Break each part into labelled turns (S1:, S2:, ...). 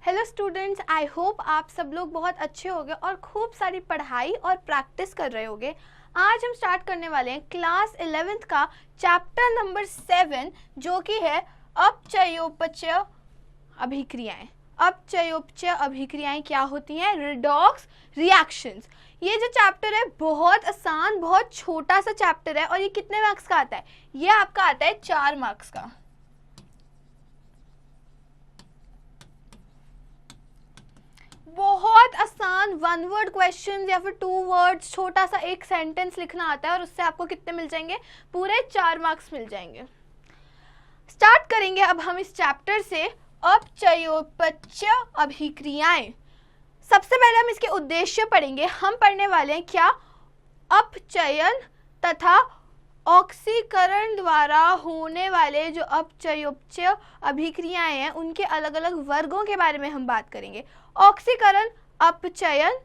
S1: Hello students, I hope आप सब लोग बहुत अच्छे होंगे और खूब सारी पढ़ाई और प्रैक्टिस कर रहे होंगे। आज हम स्टार्ट करने वाले हैं क्लास 11th का चैप्टर नंबर 7 जो कि है अपचयोपचय अभिक्रियाएं। अपचयोपचय अभिक्रियाएं क्या होती हैं? Redox reactions. ये जो चैप्टर है बहुत आसान, बहुत छोटा सा चैप्टर है और ये कितने मार्क्स का आता है? ये आपका आता है 4 मार्क्स का। बहुत आसान 1 वर्ड क्वेश्चन या फिर 2 वर्ड्स, छोटा सा एक सेंटेंस लिखना आता है और उससे आपको कितने मिल जाएंगे? पूरे 4 मार्क्स मिल जाएंगे। स्टार्ट करेंगे अब हम इस चैप्टर से अपचयोपचय अभिक्रियाएं। सबसे पहले हम इसके उद्देश्य पढ़ेंगे। हम पढ़ने वाले हैं क्या? अपचयन तथा ऑक्सीकरण द्वारा होने वाले जो अपचयोपचय अभिक्रियाएं हैं उनके अलग अलग वर्गों के बारे में हम बात करेंगे। ऑक्सीकरण, अपचयन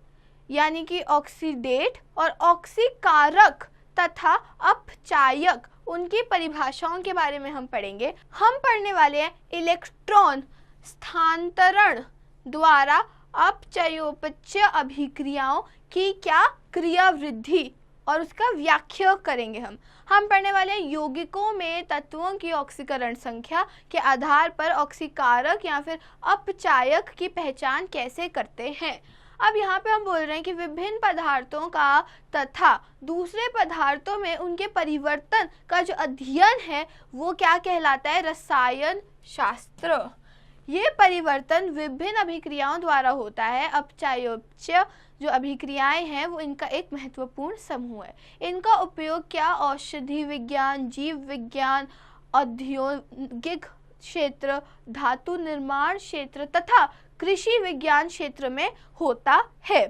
S1: यानी कि ऑक्सीडेट, और ऑक्सीकारक तथा अपचायक उनकी परिभाषाओं के बारे में हम पढ़ेंगे। हम पढ़ने वाले हैं इलेक्ट्रॉन स्थानांतरण द्वारा अपचयोपचय अभिक्रियाओं की क्या क्रियावृद्धि और उसका व्याख्या करेंगे। हम पढ़ने वाले यौगिकों में तत्वों की ऑक्सीकरण संख्या के आधार पर ऑक्सीकारक या फिर अपचायक की पहचान कैसे करते हैं। अब यहाँ पे हम बोल रहे हैं कि विभिन्न पदार्थों का तथा दूसरे पदार्थों में उनके परिवर्तन का जो अध्ययन है वो क्या कहलाता है? रसायन शास्त्र। ये परिवर्तन विभिन्न अभिक्रियाओं द्वारा होता है। अपचयोपचय जो अभिक्रियाएं हैं वो इनका एक महत्वपूर्ण समूह है। इनका उपयोग क्या? औषधि विज्ञान, जीव विज्ञान, औद्योगिक क्षेत्र, धातु निर्माण क्षेत्र तथा कृषि विज्ञान क्षेत्र में होता है।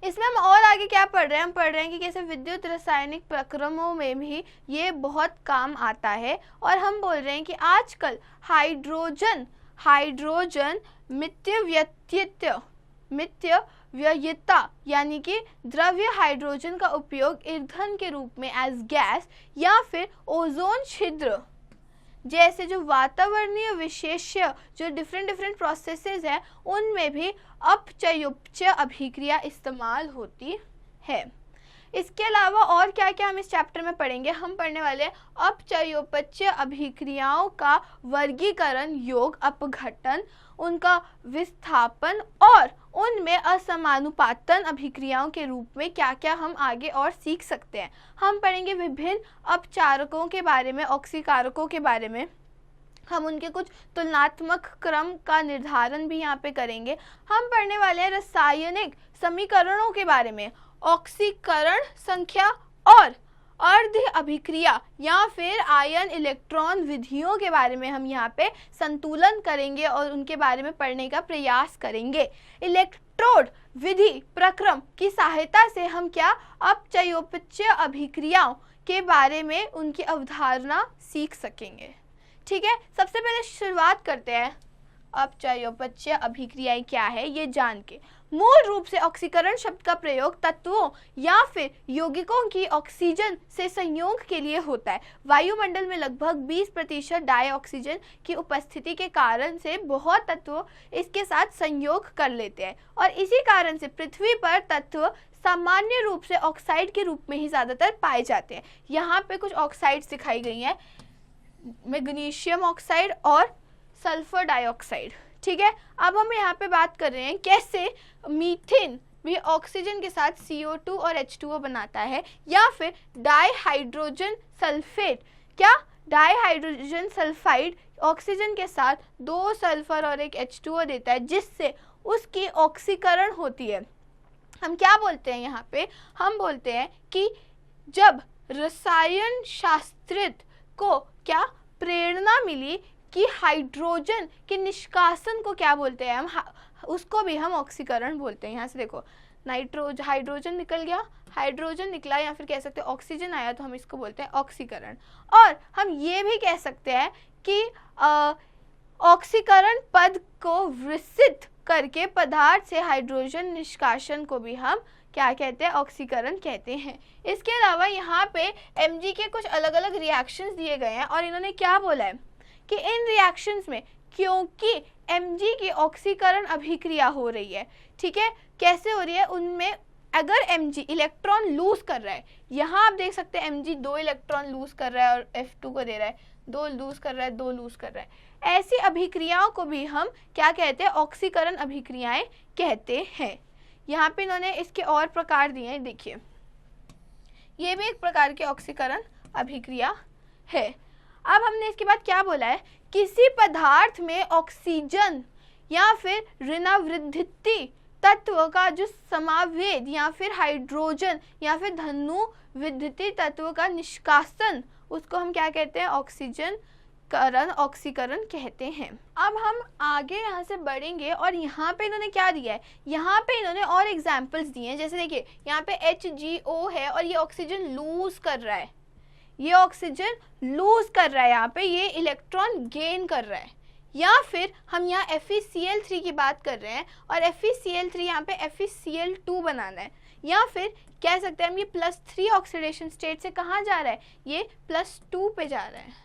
S1: इसमें हम और आगे क्या पढ़ रहे हैं? हम पढ़ रहे हैं कि कैसे विद्युत रासायनिक प्रक्रमों में भी ये बहुत काम आता है। और हम बोल रहे हैं कि आजकल हाइड्रोजन मितव्ययिता यानी कि द्रव्य हाइड्रोजन का उपयोग ईंधन के रूप में एज गैस या फिर ओजोन छिद्र जैसे जो वातावरणीय विशेष्य जो डिफरेंट प्रोसेसेस हैं उनमें भी अपचयोपचय अभिक्रिया इस्तेमाल होती है। इसके अलावा और क्या क्या हम इस चैप्टर में पढ़ेंगे? हम पढ़ने वाले अपचयोपचय अभिक्रियाओं का वर्गीकरण, योग, अपघटन, उनका विस्थापन और उनमें असमानुपातन अभिक्रियाओं के रूप में क्या क्या हम आगे और सीख सकते हैं। हम पढ़ेंगे विभिन्न अपचारकों के बारे में, ऑक्सीकारकों के बारे में। हम उनके कुछ तुलनात्मक क्रम का निर्धारण भी यहाँ पे करेंगे। हम पढ़ने वाले हैं रासायनिक समीकरणों के बारे में, ऑक्सीकरण संख्या और अर्ध अभिक्रिया या फिर आयन इलेक्ट्रॉन विधियों के बारे में हम यहाँ पे संतुलन करेंगे और उनके बारे में पढ़ने का प्रयास करेंगे। इलेक्ट्रोड विधि प्रक्रम की सहायता से हम क्या? अपचयोपचय अभिक्रियाओं के बारे में उनकी अवधारणा सीख सकेंगे। ठीक है, सबसे पहले शुरुआत करते हैं अपचयोपचय अभिक्रियाएं क्या है ये जान के। मूल रूप से ऑक्सीकरण शब्द का प्रयोग तत्वों या फिर यौगिकों की ऑक्सीजन से संयोग के लिए होता है। वायुमंडल में लगभग 20% डाइऑक्सीजन की उपस्थिति के कारण से बहुत तत्व इसके साथ संयोग कर लेते हैं और इसी कारण से पृथ्वी पर तत्व सामान्य रूप से ऑक्साइड के रूप में ही ज़्यादातर पाए जाते हैं। यहाँ पे कुछ ऑक्साइड्स दिखाई गई हैं, मैग्नीशियम ऑक्साइड और सल्फर डाइऑक्साइड। ठीक है, अब हम यहाँ पे बात कर रहे हैं कैसे मीथेन भी ऑक्सीजन के साथ CO2 और H2O बनाता है या फिर डाइहाइड्रोजन सल्फेट, क्या डाइहाइड्रोजन सल्फाइड ऑक्सीजन के साथ 2 सल्फर और एक H2O देता है जिससे उसकी ऑक्सीकरण होती है। हम क्या बोलते हैं यहाँ पे? हम बोलते हैं कि जब रसायन शास्त्रित को क्या प्रेरणा मिली कि हाइड्रोजन के निष्कासन को क्या बोलते हैं? हम उसको भी हम ऑक्सीकरण बोलते हैं। यहाँ से देखो, हाइड्रोजन निकल गया, हाइड्रोजन निकला या फिर कह सकते हैं ऑक्सीजन आया तो हम इसको बोलते हैं ऑक्सीकरण। और हम ये भी कह सकते हैं कि ऑक्सीकरण पद को विकसित करके पदार्थ से हाइड्रोजन निष्कासन को भी हम क्या कहते हैं, ऑक्सीकरण कहते हैं। इसके अलावा यहाँ पे Mg के कुछ अलग अलग रिएक्शंस दिए गए हैं और इन्होंने क्या बोला है कि इन रिएक्शंस में क्योंकि Mg की ऑक्सीकरण अभिक्रिया हो रही है, ठीक है, कैसे हो रही है, उनमें अगर Mg इलेक्ट्रॉन लूज कर रहा है, यहाँ आप देख सकते हैं Mg 2 इलेक्ट्रॉन लूज कर रहा है और F2 को दे रहा है, 2 लूज कर रहा है, 2 लूज कर रहा है, ऐसी अभिक्रियाओं को भी हम क्या कहते हैं, ऑक्सीकरण अभिक्रियाएं कहते हैं। यहाँ पे इन्होंने इसके और प्रकार दिए हैं, देखिए ये भी एक प्रकार की ऑक्सीकरण अभिक्रिया है। अब हमने इसके बाद क्या बोला है, किसी पदार्थ में ऑक्सीजन या फिर ऋणावृद्धि तत्व का जो समावेद या फिर हाइड्रोजन या फिर धनु विद्युतीय तत्व का निष्कासन, उसको हम क्या कहते हैं, ऑक्सीकरण कहते हैं। अब हम आगे यहाँ से बढ़ेंगे और यहाँ पे इन्होंने क्या दिया है, यहाँ पे इन्होंने और एग्जाम्पल्स दिए हैं, जैसे देखिए यहाँ पे HGO है और ये ऑक्सीजन लूज कर रहा है, ये ऑक्सीजन लूज कर रहा है, यहाँ पे ये इलेक्ट्रॉन गेन कर रहा है। या फिर हम यहाँ FeCl3 की बात कर रहे हैं और FeCl3 यहाँ पे FeCl2 बनाना है, या फिर कह सकते हैं हम ये +3 ऑक्सीडेशन स्टेट से कहाँ जा रहा है, ये +2 पे जा रहा है।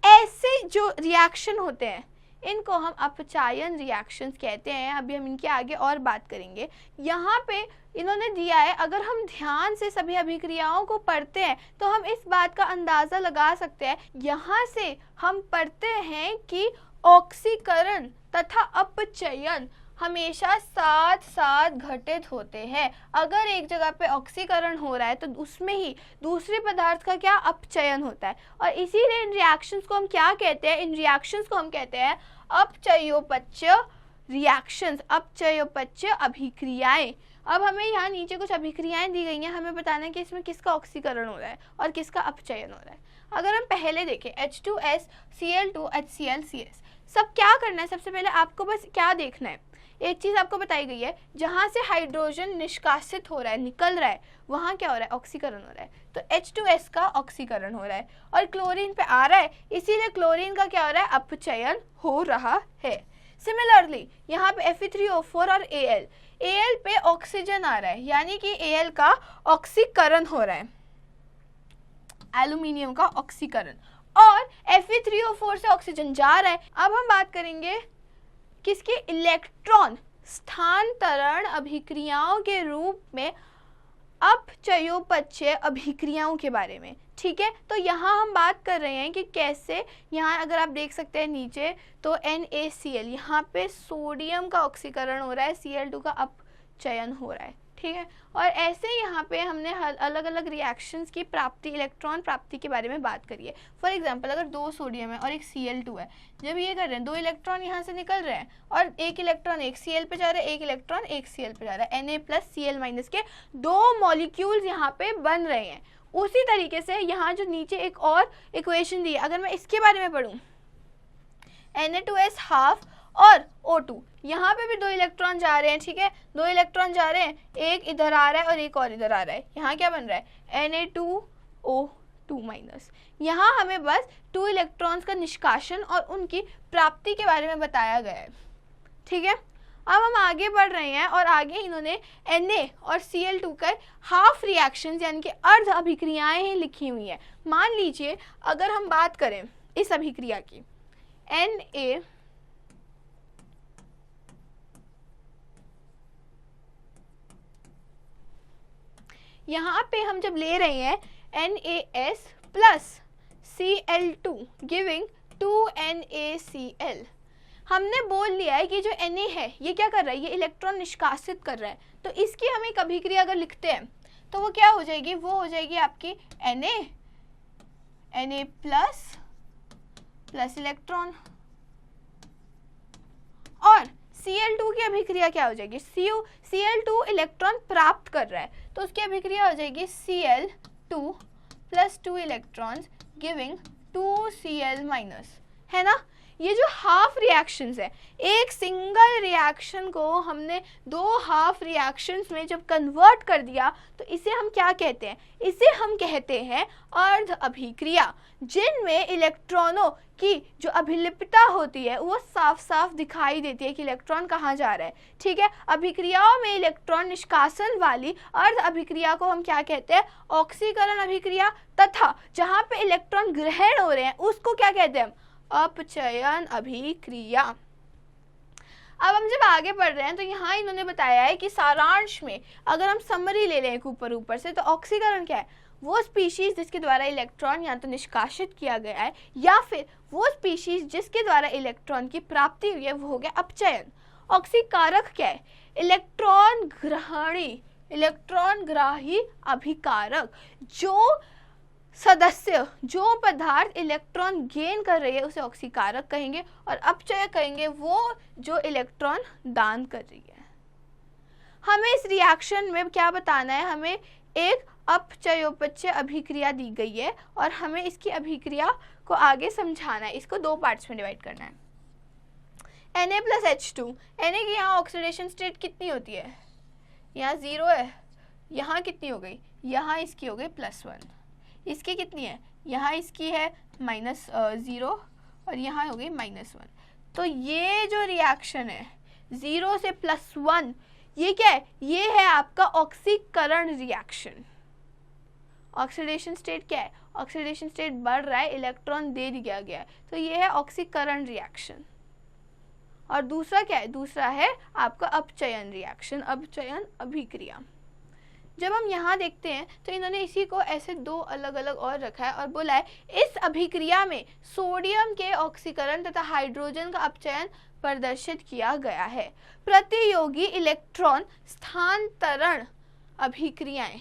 S1: ऐसे जो रिएक्शन होते हैं इनको हम अपचायन रिएक्शंस कहते हैं। अभी हम इनके आगे और बात करेंगे। यहाँ पे इन्होंने दिया है, अगर हम ध्यान से सभी अभिक्रियाओं को पढ़ते हैं तो हम इस बात का अंदाज़ा लगा सकते हैं। यहाँ से हम पढ़ते हैं कि ऑक्सीकरण तथा अपचयन हमेशा साथ साथ घटित होते हैं। अगर एक जगह पे ऑक्सीकरण हो रहा है तो उसमें ही दूसरे पदार्थ का क्या, अपचयन होता है। और इसीलिए इन रिएक्शंस को हम क्या कहते हैं, इन रिएक्शंस को हम कहते हैं अपचयोपचय रिएक्शंस, अपचयोपचय अभिक्रियाएं। अब हमें यहाँ नीचे कुछ अभिक्रियाएं दी गई हैं, हमें बताना है कि इसमें किसका ऑक्सीकरण हो रहा है और किसका अपचयन हो रहा है। अगर हम पहले देखें H2S Cl2 HCl CS, सब क्या करना है, सबसे पहले आपको बस क्या देखना है, एक चीज़ आपको बताई गई है, जहाँ से हाइड्रोजन निष्कासित हो रहा है, निकल रहा है, वहाँ क्या हो रहा है, ऑक्सीकरण हो रहा है। तो H2S का ऑक्सीकरण हो रहा है और क्लोरीन पे आ रहा है, इसीलिए क्लोरीन का क्या हो रहा है, अपचयन हो रहा है। सिमिलरली यहाँ पे Fe3O4 और Al पे ऑक्सीजन आ रहा है, यानी कि Al का ऑक्सीकरण हो रहा है, एल्यूमिनियम का ऑक्सीकरण, और Fe3O4 से ऑक्सीजन जा रहा है। अब हम बात करेंगे किसके, इलेक्ट्रॉन स्थानांतरण अभिक्रियाओं के रूप में अपचयोपचय अभिक्रियाओं के बारे में, ठीक है। तो यहाँ हम बात कर रहे हैं कि कैसे, यहाँ अगर आप देख सकते हैं नीचे तो NaCl, यहाँ पे सोडियम का ऑक्सीकरण हो रहा है, Cl2 का अपचयन हो रहा है, ठीक है। और ऐसे यहाँ पे हमने अलग अलग रिएक्शंस की प्राप्ति, इलेक्ट्रॉन प्राप्ति के बारे में बात करी है। फॉर एग्जांपल अगर 2 सोडियम है और एक Cl2 है, जब ये कर रहे हैं 2 इलेक्ट्रॉन यहाँ से निकल रहे हैं और एक इलेक्ट्रॉन एक Cl पे जा रहा है, एक इलेक्ट्रॉन एक Cl पे जा रहा है, Na+Cl- के 2 मॉलिक्यूल्स यहाँ पे बन रहे हैं। उसी तरीके से यहाँ जो नीचे एक और इक्वेशन दी है, अगर मैं इसके बारे में पढ़ूँ, Na2S ½ और O2, यहाँ पे भी 2 इलेक्ट्रॉन जा रहे हैं, ठीक है, 2 इलेक्ट्रॉन जा रहे हैं, एक इधर आ रहा है और एक और इधर आ रहा है। यहाँ क्या बन रहा है, Na2O2-। यहाँ हमें बस 2 इलेक्ट्रॉन्स का निष्कासन और उनकी प्राप्ति के बारे में बताया गया है, ठीक है। अब हम आगे बढ़ रहे हैं और आगे इन्होंने Na और Cl2 का हाफ रिएक्शंस यानी कि अर्ध अभिक्रियाएं ही लिखी हुई हैं। मान लीजिए अगर हम बात करें इस अभिक्रिया की, Na यहाँ पे हम जब ले रहे हैं NaS plus Cl2 giving 2NaCl, हमने बोल लिया है कि जो Na है ये क्या कर रहा है, ये इलेक्ट्रॉन निष्कासित कर रहा है। तो इसकी हम एक अभिक्रिया अगर लिखते हैं तो वो क्या हो जाएगी, वो हो जाएगी आपकी Na प्लस इलेक्ट्रॉन, और Cl2 की अभिक्रिया क्या हो जाएगी, Cl2 इलेक्ट्रॉन प्राप्त कर रहा है तो उसकी अभिक्रिया हो जाएगी Cl2 plus 2 electrons giving 2Cl-, है ना। ये जो हाफ रिएक्शंस है, एक सिंगल रिएक्शन को हमने दो हाफ रिएक्शंस में जब कन्वर्ट कर दिया तो इसे हम क्या कहते हैं? इसे हम कहते हैं अर्ध अभिक्रिया, जिनमें इलेक्ट्रॉनों की जो अभिलिप्तता होती है वो साफ साफ दिखाई देती है कि इलेक्ट्रॉन कहाँ जा रहा है। ठीक है, अभिक्रियाओं में इलेक्ट्रॉन निष्कासन वाली अर्ध अभिक्रिया को हम क्या कहते हैं? ऑक्सीकरण अभिक्रिया, तथा जहाँ पे इलेक्ट्रॉन ग्रहण हो रहे हैं उसको क्या कहते हैं? अपचयन अभिक्रिया। अब हम जब आगे बढ़ रहे हैं तो यहाँ इन्होंने बताया है कि सारांश में अगर हम समरी ले लें ऊपर से, तो ऑक्सीकरण क्या है? वो स्पीशीज जिसके द्वारा इलेक्ट्रॉन या तो निष्कासित किया गया है या फिर वो स्पीशीज जिसके द्वारा इलेक्ट्रॉन की प्राप्ति हुई है, वो हो गया अपचयन। ऑक्सीकारक क्या है? इलेक्ट्रॉन ग्राही अभिकारक। जो सदस्य, जो पदार्थ इलेक्ट्रॉन गेन कर रही है उसे ऑक्सीकारक कहेंगे, और अपचय कहेंगे वो जो इलेक्ट्रॉन दान कर रही है। हमें इस रिएक्शन में क्या बताना है? हमें एक अपचयोपचय अभिक्रिया दी गई है और हमें इसकी अभिक्रिया को आगे समझाना है। इसको दो पार्ट्स में डिवाइड करना है। Na+H2, Na की यहाँ ऑक्सीडेशन स्टेट कितनी होती है? यहाँ 0 है, यहाँ कितनी हो गई? यहाँ इसकी हो गई +1। इसकी कितनी है? यहाँ इसकी है -0 और यहाँ हो गई -1। तो ये जो रिएक्शन है 0 से +1, ये क्या है? ये है आपका ऑक्सीकरण रिएक्शन। ऑक्सीडेशन स्टेट क्या है? ऑक्सीडेशन स्टेट बढ़ रहा है, इलेक्ट्रॉन दे दिया गया है, तो ये है ऑक्सीकरण रिएक्शन। और दूसरा क्या है? दूसरा है आपका अपचयन रिएक्शन, अपचयन अभिक्रिया। जब हम यहाँ देखते हैं तो इन्होंने इसी को ऐसे दो अलग अलग और रखा है और बोला है इस अभिक्रिया में सोडियम के ऑक्सीकरण तथा हाइड्रोजन का अपचयन प्रदर्शित किया गया है। प्रतियोगी इलेक्ट्रॉन स्थानांतरण अभिक्रियाएं।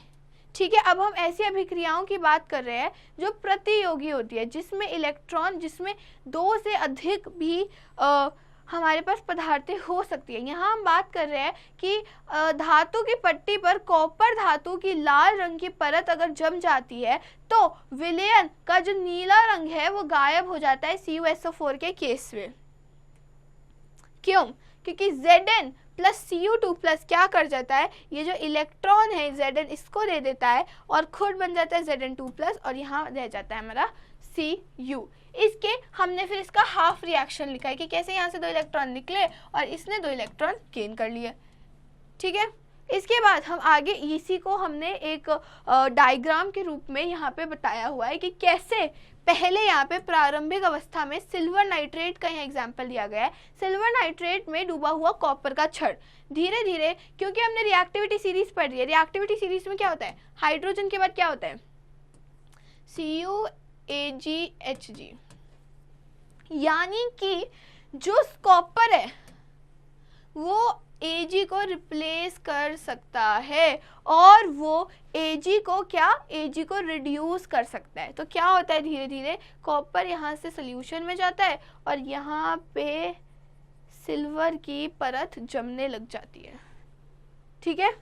S1: ठीक है, अब हम ऐसी अभिक्रियाओं की बात कर रहे हैं जो प्रतियोगी होती है, जिसमें इलेक्ट्रॉन, जिसमें दो से अधिक भी हमारे पास पदार्थें हो सकती है। यहाँ हम बात कर रहे हैं कि धातु की पट्टी पर कॉपर धातु की लाल रंग की परत अगर जम जाती है तो विलयन का जो नीला रंग है वो गायब हो जाता है CuSO4 के केस में। क्यों? क्योंकि Zn प्लस Cu2+ क्या कर जाता है? ये जो इलेक्ट्रॉन है Zn इसको दे देता है और खुद बन जाता है Zn2+ और यहाँ रह जाता है हमारा Cu। इसके हमने फिर इसका हाफ रिएक्शन लिखा है कि कैसे यहाँ से 2 इलेक्ट्रॉन निकले और इसने 2 इलेक्ट्रॉन गेन कर लिए। ठीक है, इसके बाद हम आगे इसी को हमने एक डायग्राम के रूप में यहाँ पे बताया हुआ है कि कैसे पहले यहाँ पे प्रारंभिक अवस्था में सिल्वर नाइट्रेट का यहाँ एग्जाम्पल दिया गया है। सिल्वर नाइट्रेट में डूबा हुआ कॉपर का छड़ धीरे धीरे, क्योंकि हमने रिएक्टिविटी सीरीज पढ़ी है, रिएक्टिविटी सीरीज में क्या होता है? हाइड्रोजन के बाद क्या होता है? CuAgHg, यानी कि जो कॉपर है वो Ag को रिप्लेस कर सकता है और वो Ag को क्या? Ag को रिड्यूस कर सकता है। तो क्या होता है? धीरे धीरे कॉपर यहाँ से सोल्यूशन में जाता है और यहाँ पे सिल्वर की परत जमने लग जाती है। ठीक है,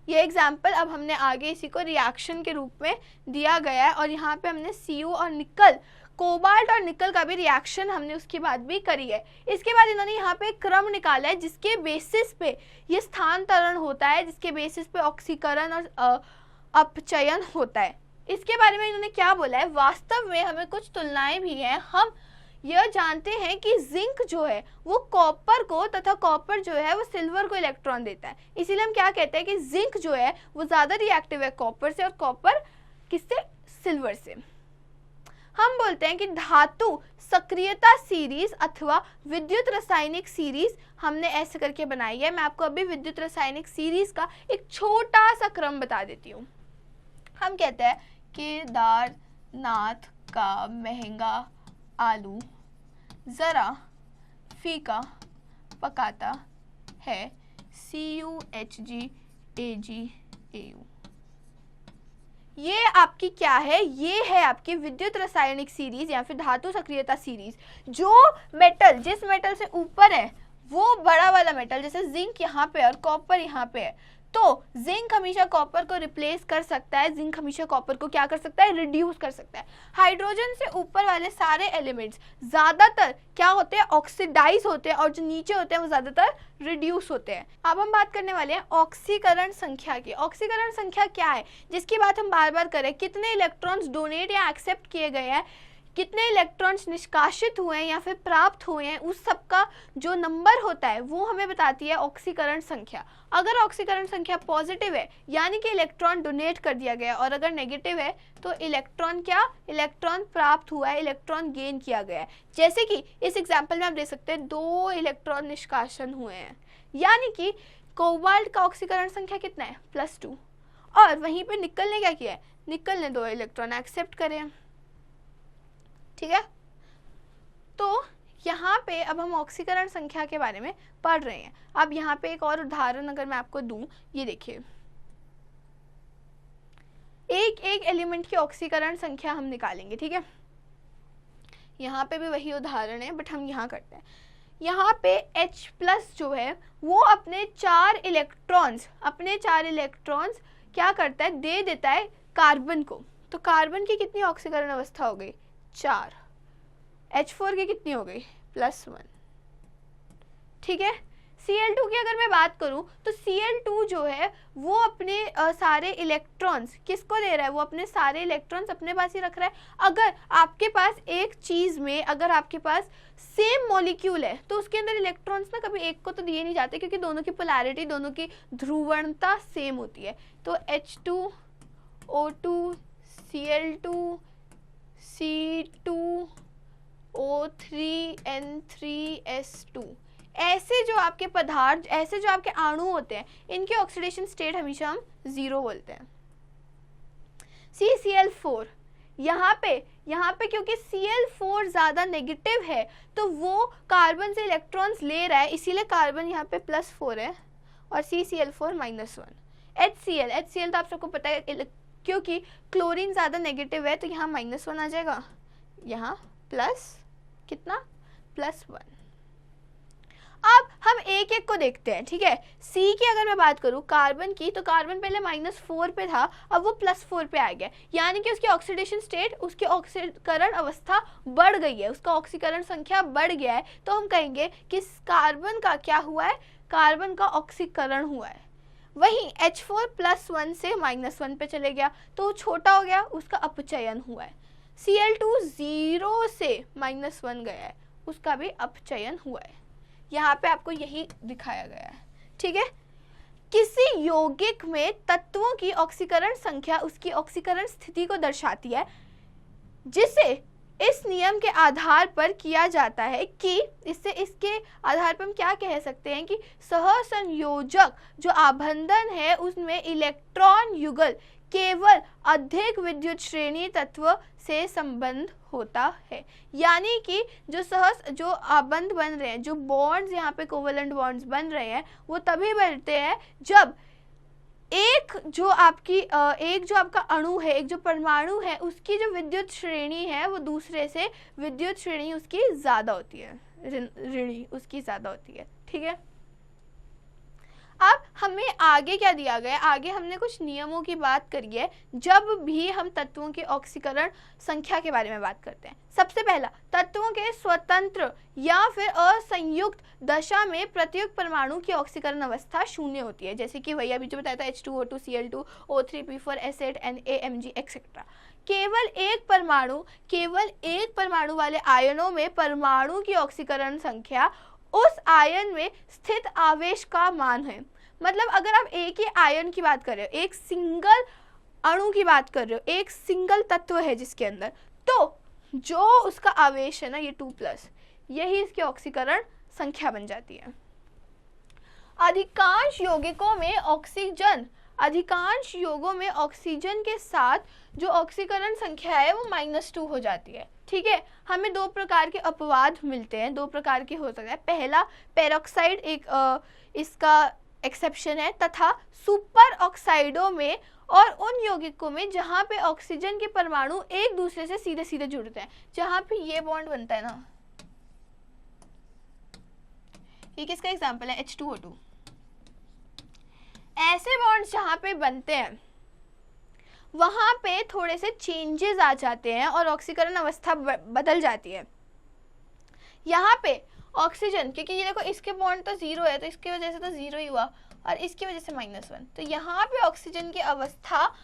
S1: ये एग्जाम्पल अब हमने आगे इसी को रिएक्शन के रूप में दिया गया है और यहाँ पे हमने Cu और निकल, कोबाल्ट और निकल का भी रिएक्शन हमने उसकी बात भी करी है। इसके बाद इन्होंने यहाँ पे क्रम निकाला है जिसके बेसिस पे ये स्थानांतरण होता है, जिसके बेसिस पे ऑक्सीकरण और अपचयन होता है। इसके बारे में इन्होंने क्या बोला है? वास्तव में हमें कुछ तुलनाएं भी हैं। हम यह जानते हैं कि जिंक जो है वो कॉपर को तथा कॉपर जो है वो सिल्वर को इलेक्ट्रॉन देता है, इसीलिए हम क्या कहते हैं कि जिंक जो है वो ज़्यादा रिएक्टिव है कॉपर से और कॉपर किससे? सिल्वर से। हम बोलते हैं कि धातु सक्रियता सीरीज अथवा विद्युत रासायनिक सीरीज हमने ऐसे करके बनाई है। मैं आपको अभी विद्युत रासायनिक सीरीज का एक छोटा सा क्रम बता देती हूँ। हम कहते हैं केदारनाथ का महंगा आलू ज़रा फीका पकाता है CuHgAgAu। ये आपकी क्या है? ये है आपकी विद्युत रासायनिक सीरीज या फिर धातु सक्रियता सीरीज। जो मेटल, जिस मेटल से ऊपर है वो बड़ा वाला मेटल, जैसे जिंक यहाँ पे और कॉपर यहाँ पे है, तो जिंक हमेशा कॉपर को रिप्लेस कर सकता है, जिंक हमेशा कॉपर को क्या कर सकता है, रिड्यूस कर सकता है। हाइड्रोजन से ऊपर वाले सारे एलिमेंट्स ज़्यादातर क्या होते हैं, ऑक्सीडाइज होते हैं, और जो नीचे होते हैं वो ज़्यादातर रिड्यूस होते हैं। अब हम बात करने वाले हैं ऑक्सीकरण संख्या की। ऑक्सीकरण संख्या क्या है, जिसकी बात हम बार बार करें, कितने इलेक्ट्रॉन्स डोनेट या एक्सेप्ट किए गए हैं, कितने इलेक्ट्रॉन्स निष्कासित हुए हैं या फिर प्राप्त हुए हैं, उस सब का जो नंबर होता है वो हमें बताती है ऑक्सीकरण संख्या। अगर ऑक्सीकरण संख्या पॉजिटिव है यानी कि इलेक्ट्रॉन डोनेट कर दिया गया, और अगर नेगेटिव है तो इलेक्ट्रॉन क्या, इलेक्ट्रॉन प्राप्त हुआ है, इलेक्ट्रॉन गेन किया गया है। जैसे कि इस एग्जाम्पल में आप देख सकते हैं 2 इलेक्ट्रॉन निष्कासन हुए हैं, यानी कि कोबाल्ट का ऑक्सीकरण संख्या कितना है, +2, और वहीं पे निकल ने क्या किया है, निकल ने 2 इलेक्ट्रॉन एक्सेप्ट करे हैं। ठीक है, तो यहाँ पे अब हम ऑक्सीकरण संख्या के बारे में पढ़ रहे हैं। अब यहाँ पे एक और उदाहरण अगर मैं आपको दूं, ये देखिए, एक एक एलिमेंट की ऑक्सीकरण संख्या हम निकालेंगे। ठीक है, यहाँ पे भी वही उदाहरण है, बट हम यहाँ करते हैं। यहाँ पे H+ जो है वो अपने 4 इलेक्ट्रॉन्स क्या करता है, दे देता है कार्बन को। तो कार्बन की कितनी ऑक्सीकरण अवस्था हो गई, 4। H4 की कितनी हो गई, +1। ठीक है, Cl2 की अगर मैं बात करूं तो Cl2 जो है वो अपने सारे इलेक्ट्रॉन्स किसको दे रहा है, वो अपने सारे इलेक्ट्रॉन्स अपने पास ही रख रहा है। अगर आपके पास एक चीज में, अगर आपके पास सेम मॉलिक्यूल है तो उसके अंदर इलेक्ट्रॉन्स ना कभी एक को तो दिए नहीं जाते, क्योंकि दोनों की पोलैरिटी, दोनों की ध्रुवणता सेम होती है। तो H2O2 Cl2 C2 O3 N3S2, ऐसे जो आपके पदार्थ, ऐसे जो आपके अणु होते हैं, इनके ऑक्सीडेशन स्टेट हमेशा हम 0 बोलते हैं। CCl4, यहाँ पे क्योंकि Cl4 ज़्यादा नेगेटिव है तो वो कार्बन से इलेक्ट्रॉन्स ले रहा है, इसीलिए कार्बन यहाँ पे +4 है और CCl4 -1। HCl तो आप सबको पता है, क्योंकि क्लोरीन ज़्यादा नेगेटिव है तो यहाँ -1 आ जाएगा, यहाँ प्लस कितना, +1। अब हम एक एक को देखते हैं। ठीक है, C की अगर मैं बात करूं, कार्बन की, तो कार्बन पहले -4 पे था, अब वो +4 पे आ गया, यानी कि उसकी ऑक्सीडेशन स्टेट, उसकी ऑक्सीकरण अवस्था बढ़ गई है, उसका ऑक्सीकरण संख्या बढ़ गया है। तो हम कहेंगे कि कार्बन का क्या हुआ है, कार्बन का ऑक्सीकरण हुआ है। वहीं H4 +1 से -1 पे चले गया तो छोटा हो गया, उसका अपचयन हुआ है। Cl2 0 से -1 गया है, उसका भी अपचयन हुआ है। यहाँ पे आपको यही दिखाया गया है। ठीक है, किसी यौगिक में तत्वों की ऑक्सीकरण संख्या उसकी ऑक्सीकरण स्थिति को दर्शाती है, जिसे इस नियम के आधार पर किया जाता है कि इसके आधार पर हम क्या कह सकते हैं कि सहसंयोजक जो आबंधन है उसमें इलेक्ट्रॉन युगल केवल अधिक विद्युत श्रेणी तत्व से संबंध होता है। यानी कि जो आबंध बन रहे हैं, जो बॉन्ड्स यहाँ पे कोवेलेंट बॉन्ड्स बन रहे हैं, वो तभी बनते हैं जब एक जो आपका अणु है, एक जो परमाणु है, उसकी जो विद्युत श्रेणी है वो दूसरे से विद्युत श्रेणी उसकी ज़्यादा होती है, ऋणी उसकी ज़्यादा होती है। ठीक है, अब हमें आगे क्या दिया गया है, आगे हमने कुछ नियमों की बात करी है जब भी हम तत्वों की ऑक्सीकरण संख्या के बारे में बात करते हैं। सबसे पहला, तत्वों के स्वतंत्र या फिर असंयुक्त दशा में प्रत्येक परमाणु की ऑक्सीकरण अवस्था 0 होती है, जैसे कि वही अभी जो बताया था H2O2 Cl2 O3P4 S8 NaMg etcetera. केवल एक परमाणु वाले आयनों में परमाणु की ऑक्सीकरण संख्या उस आयन में स्थित आवेश का मान है। मतलब अगर आप एक ही आयन की बात कर रहे हो, एक सिंगल अणु की बात कर रहे हो, एक सिंगल तत्व है जिसके अंदर, तो जो उसका आवेश है ना, ये 2+, यही इसकी ऑक्सीकरण संख्या बन जाती है। अधिकांश यौगों में ऑक्सीजन के साथ जो ऑक्सीकरण संख्या है वो -2 हो जाती है। ठीक है, हमें 2 प्रकार के अपवाद मिलते हैं, 2 प्रकार के हो सकते हैं। पहला, पेरोक्साइड एक इसका एक्सेप्शन है, तथा सुपर ऑक्साइडों में और उन यौगिकों में जहाँ पे ऑक्सीजन के परमाणु एक दूसरे से सीधे सीधे जुड़ते हैं, जहाँ पे ये बॉन्ड बनता है ना, ये किसका एग्जाम्पल है, H2O2। ऐसे बॉन्ड्स जहाँ पे बनते हैं वहाँ पे थोड़े से चेंजेस आ जाते हैं और ऑक्सीकरण अवस्था बदल जाती है। यहाँ पे ऑक्सीजन, क्योंकि ये देखो इसके बॉन्ड तो 0 है तो इसकी वजह से तो 0 ही हुआ और इसकी वजह से -1, तो यहाँ पे ऑक्सीजन की अवस्था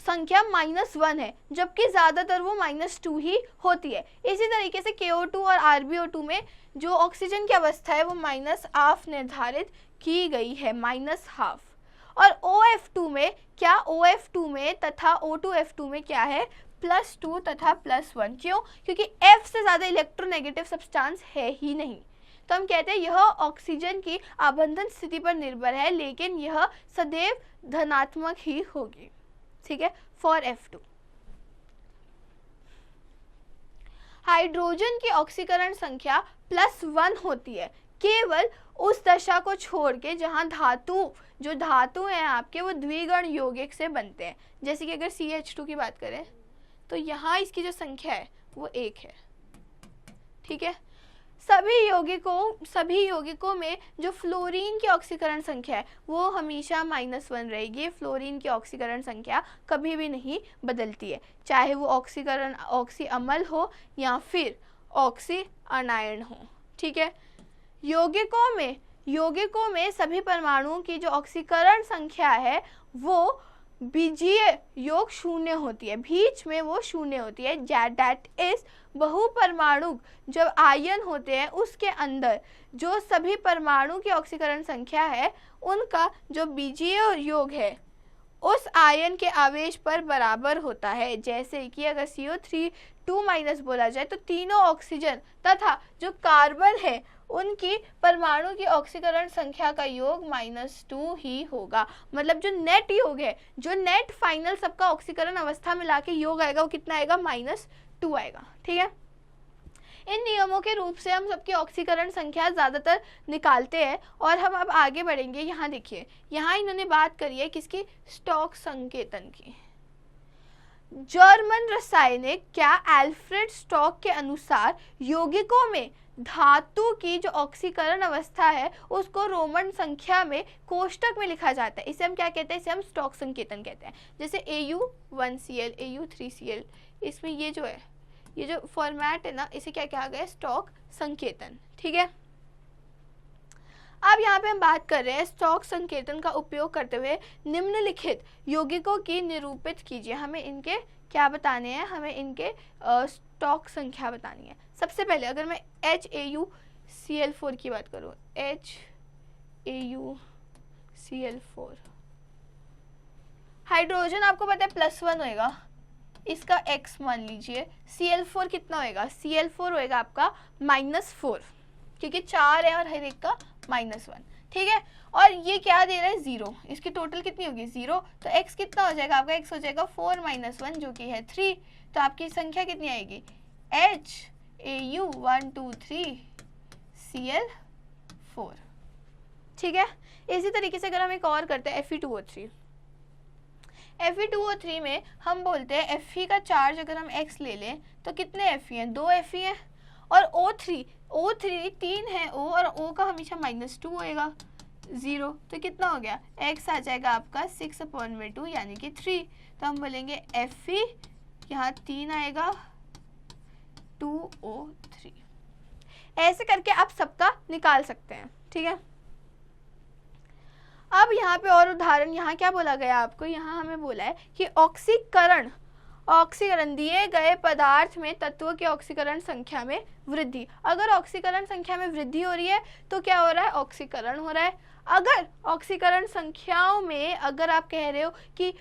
S1: संख्या -1 है, जबकि ज़्यादातर वो -2 ही होती है। इसी तरीके से KO2 और RbO2 में जो ऑक्सीजन की अवस्था है वो -1/2 निर्धारित की गई है, -1/2। और OF2 में क्या, OF2 में तथा O2F2 में क्या है, +2 तथा +1। क्यों? क्योंकि F से ज़्यादा इलेक्ट्रोनेगेटिव सब्सटेंस है ही नहीं, तो हम कहते हैं यह ऑक्सीजन की आबंधन स्थिति पर निर्भर है, लेकिन यह सदैव धनात्मक ही होगी। ठीक है, फॉर F2। हाइड्रोजन की ऑक्सीकरण संख्या +1 होती है केवल उस दशा को छोड़ के जहां जो धातु हैं आपके वो द्विगण यौगिक से बनते हैं। जैसे कि अगर CH2 की बात करें तो यहाँ इसकी जो संख्या है वो 1 है। ठीक है, सभी यौगिकों में जो फ्लोरीन की ऑक्सीकरण संख्या है वो हमेशा -1 रहेगी। फ्लोरीन की ऑक्सीकरण संख्या कभी भी नहीं बदलती है, चाहे वो ऑक्सी अम्ल हो या फिर ऑक्सी अनायन हो। ठीक है, यौगिकों में सभी परमाणुओं की जो ऑक्सीकरण संख्या है वो बीजीय योग 0 होती है, बीच में वो 0 होती है। दैट इज बहुपरमाणुक जब आयन होते हैं उसके अंदर जो सभी परमाणु की ऑक्सीकरण संख्या है उनका जो बीजीय योग है उस आयन के आवेश पर बराबर होता है। जैसे कि अगर CO3 2- बोला जाए तो तीनों ऑक्सीजन तथा जो कार्बन है उनकी परमाणु की ऑक्सीकरण संख्या का योग -2 ही होगा। मतलब जो नेट योग है, जो नेट फाइनल सबका ऑक्सीकरण अवस्था में लाके योग आएगा वो कितना आएगा, -2 आएगा। ठीक है, इन नियमों के रूप से हम सबकी ऑक्सीकरण संख्या ज़्यादातर निकालते हैं और हम अब आगे बढ़ेंगे। यहाँ देखिए, यहाँ इन्होंने बात करी है किसकी, स्टॉक संकेतन की। जर्मन रासायनिक एल्फ्रेड स्टॉक के अनुसार यौगिकों में धातु की जो ऑक्सीकरण अवस्था है उसको रोमन संख्या में कोष्टक में लिखा जाता है। इसे हम क्या कहते हैं, इसे हम स्टॉक संकेतन कहते हैं। जैसे AU1Cl, AU3Cl, इसमें ये जो फॉर्मेट है ना इसे क्या कहा गया, स्टॉक संकेतन। ठीक है, अब यहाँ पे हम बात कर रहे हैं स्टॉक संकेतन का उपयोग करते हुए निम्नलिखित यौगिकों की निरूपित कीजिए। हमें इनके क्या बताने हैं, हमें इनके स्टॉक संख्या बतानी है। सबसे पहले अगर मैं HAuCl4 की बात करूँ, HAuCl4, हाइड्रोजन आपको पता है +1 होएगा, इसका X मान लीजिए। Cl4 कितना होएगा, Cl4 होएगा आपका -4, क्योंकि 4 है और हर एक का -1। ठीक है, और ये क्या दे रहा है, 0। इसकी टोटल कितनी होगी, 0, तो X कितना हो जाएगा आपका, X हो जाएगा 4 - 1 जो कि है 3। तो आपकी संख्या कितनी आएगी, HAu123Cl4। ठीक है, इसी तरीके से अगर हम एक और करते हैं Fe2O3, Fe2O3 में हम बोलते हैं Fe का चार्ज अगर हम X ले लें तो कितने Fe हैं, 2 Fe हैं। और O3 3 है O, और O का हमेशा -2 होएगा, 0, तो कितना हो गया, X आ जाएगा आपका 6/2 यानी कि 3। तो हम बोलेंगे Fe, यहाँ 3 आएगा, 2O3। ऐसे करके आप सबका निकाल सकते हैं। ठीक है, अब यहाँ पे और उदाहरण, यहाँ क्या बोला गया आपको, यहाँ हमें बोला है कि ऑक्सीकरण दिए गए पदार्थ में तत्वों की ऑक्सीकरण संख्या में वृद्धि। अगर ऑक्सीकरण संख्या में वृद्धि हो रही है तो क्या हो रहा है, ऑक्सीकरण हो रहा है। अगर ऑक्सीकरण संख्याओं में अगर आप कह रहे हो कि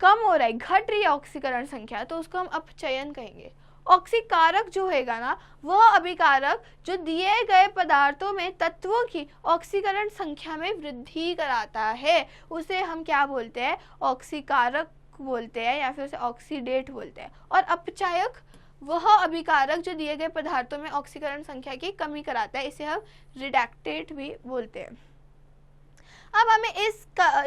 S1: कम हो रहा है, घट रही है ऑक्सीकरण संख्या, तो उसको हम अपचयन कहेंगे। ऑक्सीकारक जो होगा ना वह अभिकारक जो दिए गए पदार्थों में तत्वों की ऑक्सीकरण संख्या में वृद्धि कराता है, उसे हम क्या बोलते हैं, ऑक्सीकारक बोलते हैं या फिर उसे ऑक्सीडेट बोलते हैं। और अपचायक वह अभिकारक जो दिए गए पदार्थों में ऑक्सीकरण संख्या की कमी कराता है, इसे हम रिडक्टेट भी बोलते हैं। अब हमें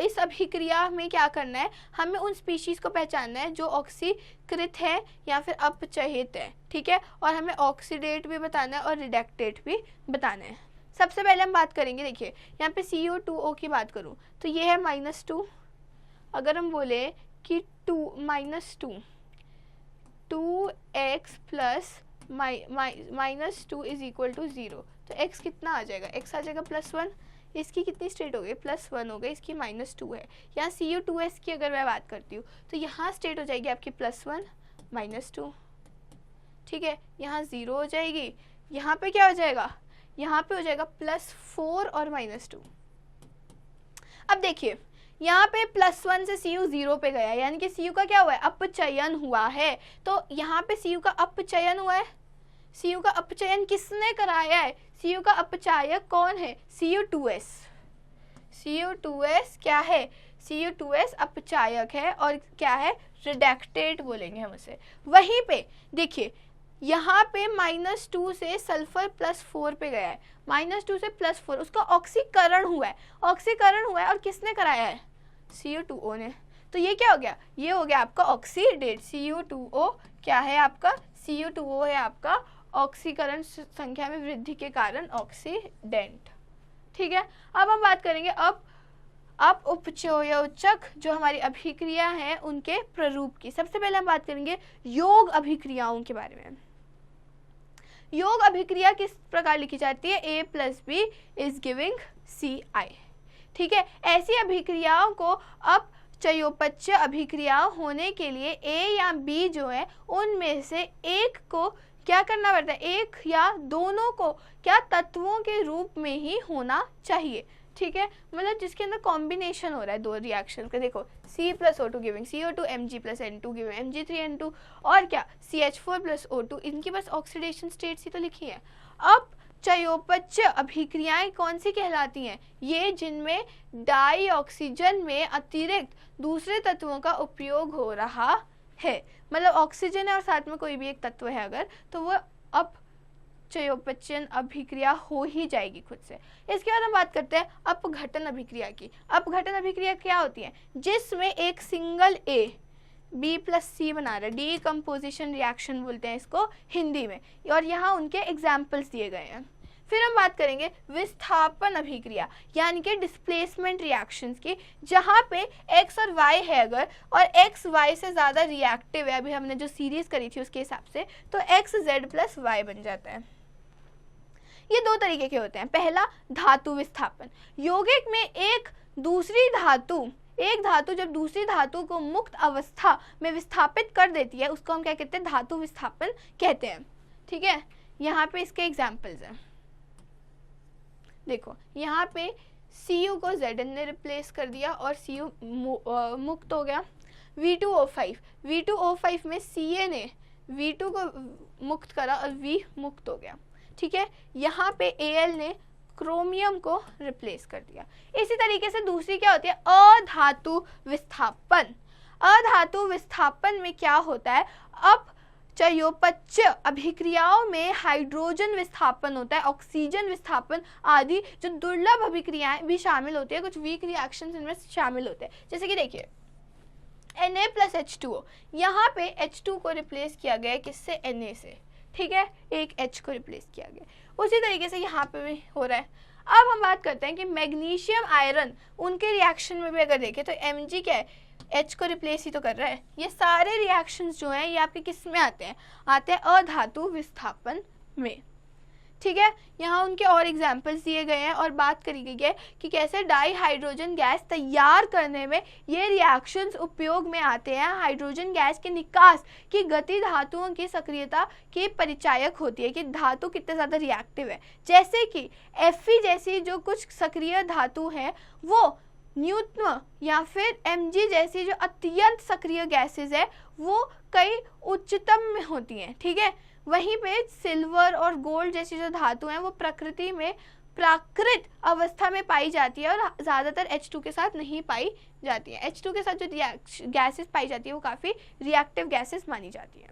S1: इस अभिक्रिया में क्या करना है, हमें उन स्पीशीज को पहचानना है जो ऑक्सीकृत है या फिर अपचयित है। ठीक है, और हमें ऑक्सीडेट भी बताना है और रिडक्टेट भी बताना है। सबसे पहले हम बात करेंगे, देखिए यहाँ पे CO2O की बात करूँ तो ये है -2। अगर हम बोले कि -2x plus -2 is equal to 0, तो x कितना आ जाएगा, x आ जाएगा +1। इसकी कितनी स्टेट हो गई, +1 हो गई, इसकी -2 है। यहाँ CO2S की अगर मैं बात करती हूँ तो यहाँ स्टेट हो जाएगी आपकी +1 -2, ठीक है। यहाँ 0 हो जाएगी, यहाँ पे क्या हो जाएगा, यहाँ पे हो जाएगा +4 और -2। अब देखिए यहाँ पे +1 से Cu 0 पे गया, यानी कि Cu का क्या हुआ है, अपचयन हुआ है। तो यहाँ पे Cu का अपचयन हुआ है। Cu का अपचयन किसने कराया है, Cu का अपचायक कौन है, CO2S। CO2S क्या है, CO2S अपचायक है और क्या है, रिडक्टेट बोलेंगे हम उसे। वहीं पे देखिए यहाँ पे -2 से सल्फर +4 पे गया है, -2 से +4, उसका ऑक्सीकरण हुआ है। ऑक्सीकरण हुआ है और किसने कराया है, CO2O ने। तो ये क्या हो गया, ये हो गया आपका ऑक्सीडेट। CO2O क्या है आपका, CO2O है आपका ऑक्सीकरण संख्या में वृद्धि के कारण ऑक्सीडेंट, ठीक है। अब हम बात करेंगे अब उपचयोचक जो हमारी अभिक्रिया है उनके प्ररूप की। सबसे पहले हम बात करेंगे योग अभिक्रियाओं के बारे में। योग अभिक्रिया किस प्रकार लिखी जाती है, A + B is giving Ci, ठीक है। ऐसी अभिक्रियाओं को अपचयोपचय अभिक्रिया होने के लिए A या B जो है उनमें से एक को क्या करना पड़ता है, एक या दोनों को क्या तत्वों के रूप में ही होना चाहिए, ठीक है। मतलब जिसके अंदर कॉम्बिनेशन हो रहा है दो रिएक्शन का। देखो C + O2 giving CO2, Mg + N2 giving Mg3N2, और क्या CH4 + O2, इनकी बस ऑक्सीडेशन स्टेट्स ही तो लिखी है। अब चयोपचय अभिक्रियाएं कौन सी कहलाती हैं, ये जिनमें डाई ऑक्सीजन में अतिरिक्त दूसरे तत्वों का उपयोग हो रहा है। मतलब ऑक्सीजन है और साथ में कोई भी एक तत्व है अगर, तो वो अपचयोपचयन अभिक्रिया हो ही जाएगी खुद से। इसके बाद हम बात करते हैं अपघटन अभिक्रिया की। अपघटन अभिक्रिया क्या होती है, जिसमें एक सिंगल A B + C बना रहा है, डीकम्पोजिशन रिएक्शन बोलते हैं इसको हिंदी में, और यहाँ उनके एग्जाम्पल्स दिए गए हैं। फिर हम बात करेंगे विस्थापन अभिक्रिया, यानी कि डिस्प्लेसमेंट रिएक्शंस की, जहाँ पे x और y है अगर, और x y से ज़्यादा रिएक्टिव है, अभी हमने जो सीरीज करी थी उसके हिसाब से, तो x z + y बन जाता है। ये दो तरीके के होते हैं। पहला धातु विस्थापन, यौगिक में एक धातु जब दूसरी धातु को मुक्त अवस्था में विस्थापित कर देती है उसको हम क्या कहते हैं, धातु विस्थापन कहते हैं, ठीक है। यहाँ पे इसके एग्जाम्पल्स हैं, देखो यहाँ पे Cu को Zn ने रिप्लेस कर दिया और Cu मुक्त हो गया। V2O5 में Ca ने V2 को मुक्त करा और V मुक्त हो गया, ठीक है। यहाँ पे Al ने क्रोमियम को रिप्लेस कर दिया। इसी तरीके से दूसरी क्या होती है, अधातु विस्थापन। अधातु विस्थापन में क्या होता है, अपचयोपचय अभिक्रियाओं में हाइड्रोजन विस्थापन होता है, ऑक्सीजन विस्थापन आदि जो दुर्लभ अभिक्रियाएं भी शामिल होती है, कुछ वीक रिएक्शंस इनमें शामिल होते हैं। जैसे कि देखिए Na + H2O, यहाँ पे H2 को रिप्लेस किया गया है किससे, Na से, ठीक है, एक H को रिप्लेस किया गया। उसी तरीके से यहाँ पे भी हो रहा है। अब हम बात करते हैं कि मैग्नीशियम आयरन उनके रिएक्शन में भी अगर देखें तो Mg क्या है, H को रिप्लेस ही तो कर रहा है। ये सारे रिएक्शंस जो हैं ये आपके किस में आते हैं अधातु विस्थापन में, ठीक है। यहाँ उनके और एग्जाम्पल्स दिए गए हैं और बात करी गई है कि कैसे डाई हाइड्रोजन गैस तैयार करने में ये रिएक्शंस उपयोग में आते हैं। हाइड्रोजन गैस के निकास की गति धातुओं की सक्रियता की परिचायक होती है कि धातु कितने ज़्यादा रिएक्टिव है। जैसे कि Fe जैसी जो कुछ सक्रिय धातु है वो न्यूट्रॉन या फिर Mg जैसी जो अत्यंत सक्रिय गैसेज है वो कई उच्चतम में होती हैं, ठीक है। वहीं पे सिल्वर और गोल्ड जैसी जो धातु हैं वो प्रकृति में प्राकृत अवस्था में पाई जाती है और ज़्यादातर H2 के साथ नहीं पाई जाती है। H2 के साथ जो गैसेस पाई जाती है वो काफ़ी रिएक्टिव गैसेस मानी जाती है।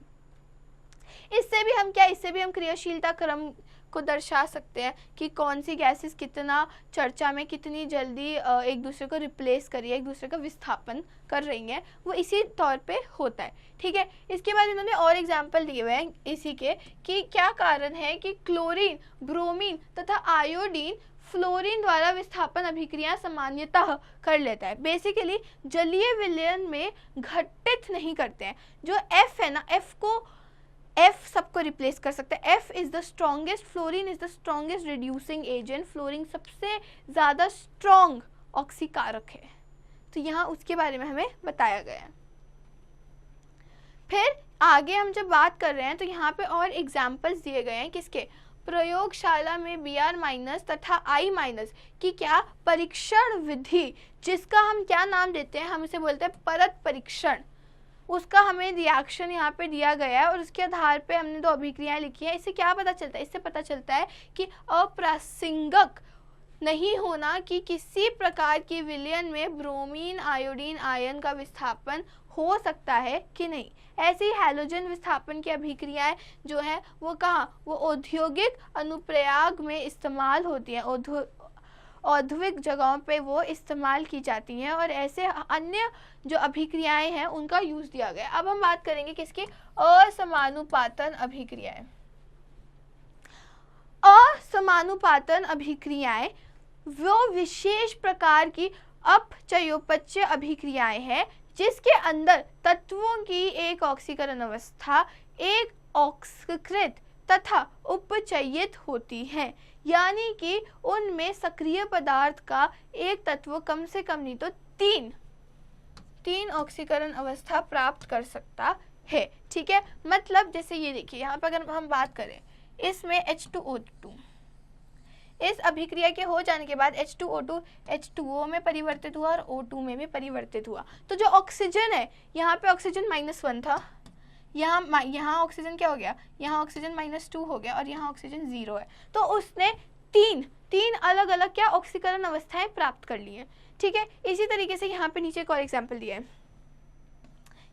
S1: इससे भी हम क्रियाशीलता क्रम को दर्शा सकते हैं कि कौन सी गैसेस कितना चर्चा में कितनी जल्दी एक दूसरे को रिप्लेस कर रही है, एक दूसरे का विस्थापन कर रही हैं, वो इसी तौर पे होता है। ठीक है, इसके बाद इन्होंने और एग्जाम्पल दिए हुए हैं इसी के कि क्या कारण है कि क्लोरीन, ब्रोमीन तथा आयोडीन फ्लोरीन द्वारा विस्थापन अभिक्रिया सामान्यतः कर लेता है। बेसिकली जलीय विलयन में घटित नहीं करते हैं। जो F है ना, F सबको रिप्लेस कर सकता है। F is the strongest, fluorine is the strongest reducing agent. Fluorine सबसे ज़्यादा स्ट्रॉन्ग ऑक्सीकारक है, तो यहाँ उसके बारे में हमें बताया गया है। फिर आगे हम जब बात कर रहे हैं तो यहाँ पे और एग्जाम्पल्स दिए गए हैं किसके, प्रयोगशाला में Br- तथा I- की क्या परीक्षण विधि, जिसका हम क्या नाम देते हैं, हम इसे बोलते हैं परत परीक्षण। उसका हमें रिएक्शन यहाँ पे दिया गया है और उसके आधार पे हमने 2 अभिक्रियाएं लिखी हैं। इससे क्या पता चलता है, इससे पता चलता है कि अप्रासंगिक नहीं होना कि किसी प्रकार की विलयन में ब्रोमीन आयोडीन आयन का विस्थापन हो सकता है कि नहीं। ऐसे ही हैलोजन विस्थापन की अभिक्रियाएं जो है वो कहाँ, वो औद्योगिक अनुप्रयोग में इस्तेमाल होती हैं, औद्योगिक जगहों पे वो इस्तेमाल की जाती हैं, और ऐसे अन्य जो अभिक्रियाएं हैं उनका यूज दिया गया। अब हम बात करेंगे किसकी, असमानुपातन अभिक्रियाएं। असमानुपातन अभिक्रियाएं वो विशेष प्रकार की अपचयोपचय अभिक्रियाएं हैं जिसके अंदर तत्वों की एक ऑक्सीकरण अवस्था एक ऑक्सीकृत तथा उपचयित होती है, यानी कि उनमें सक्रिय पदार्थ का एक तत्व कम से कम नहीं तो तीन ऑक्सीकरण अवस्था प्राप्त कर सकता है। ठीक है, मतलब जैसे ये देखिए यहाँ पर अगर हम बात करें, इसमें H2O2 इस अभिक्रिया के हो जाने के बाद H2O2 H2O में परिवर्तित हुआ और O2 में भी परिवर्तित हुआ। तो जो ऑक्सीजन है, यहाँ पे ऑक्सीजन -1 था, यहाँ ऑक्सीजन क्या हो गया, यहाँ ऑक्सीजन -2 हो गया और यहाँ ऑक्सीजन 0 है। तो उसने तीन अलग अलग क्या ऑक्सीकरण अवस्थाएं प्राप्त कर ली हैं। ठीक है, इसी तरीके से यहाँ पे नीचे एक और एग्जाम्पल दिया है,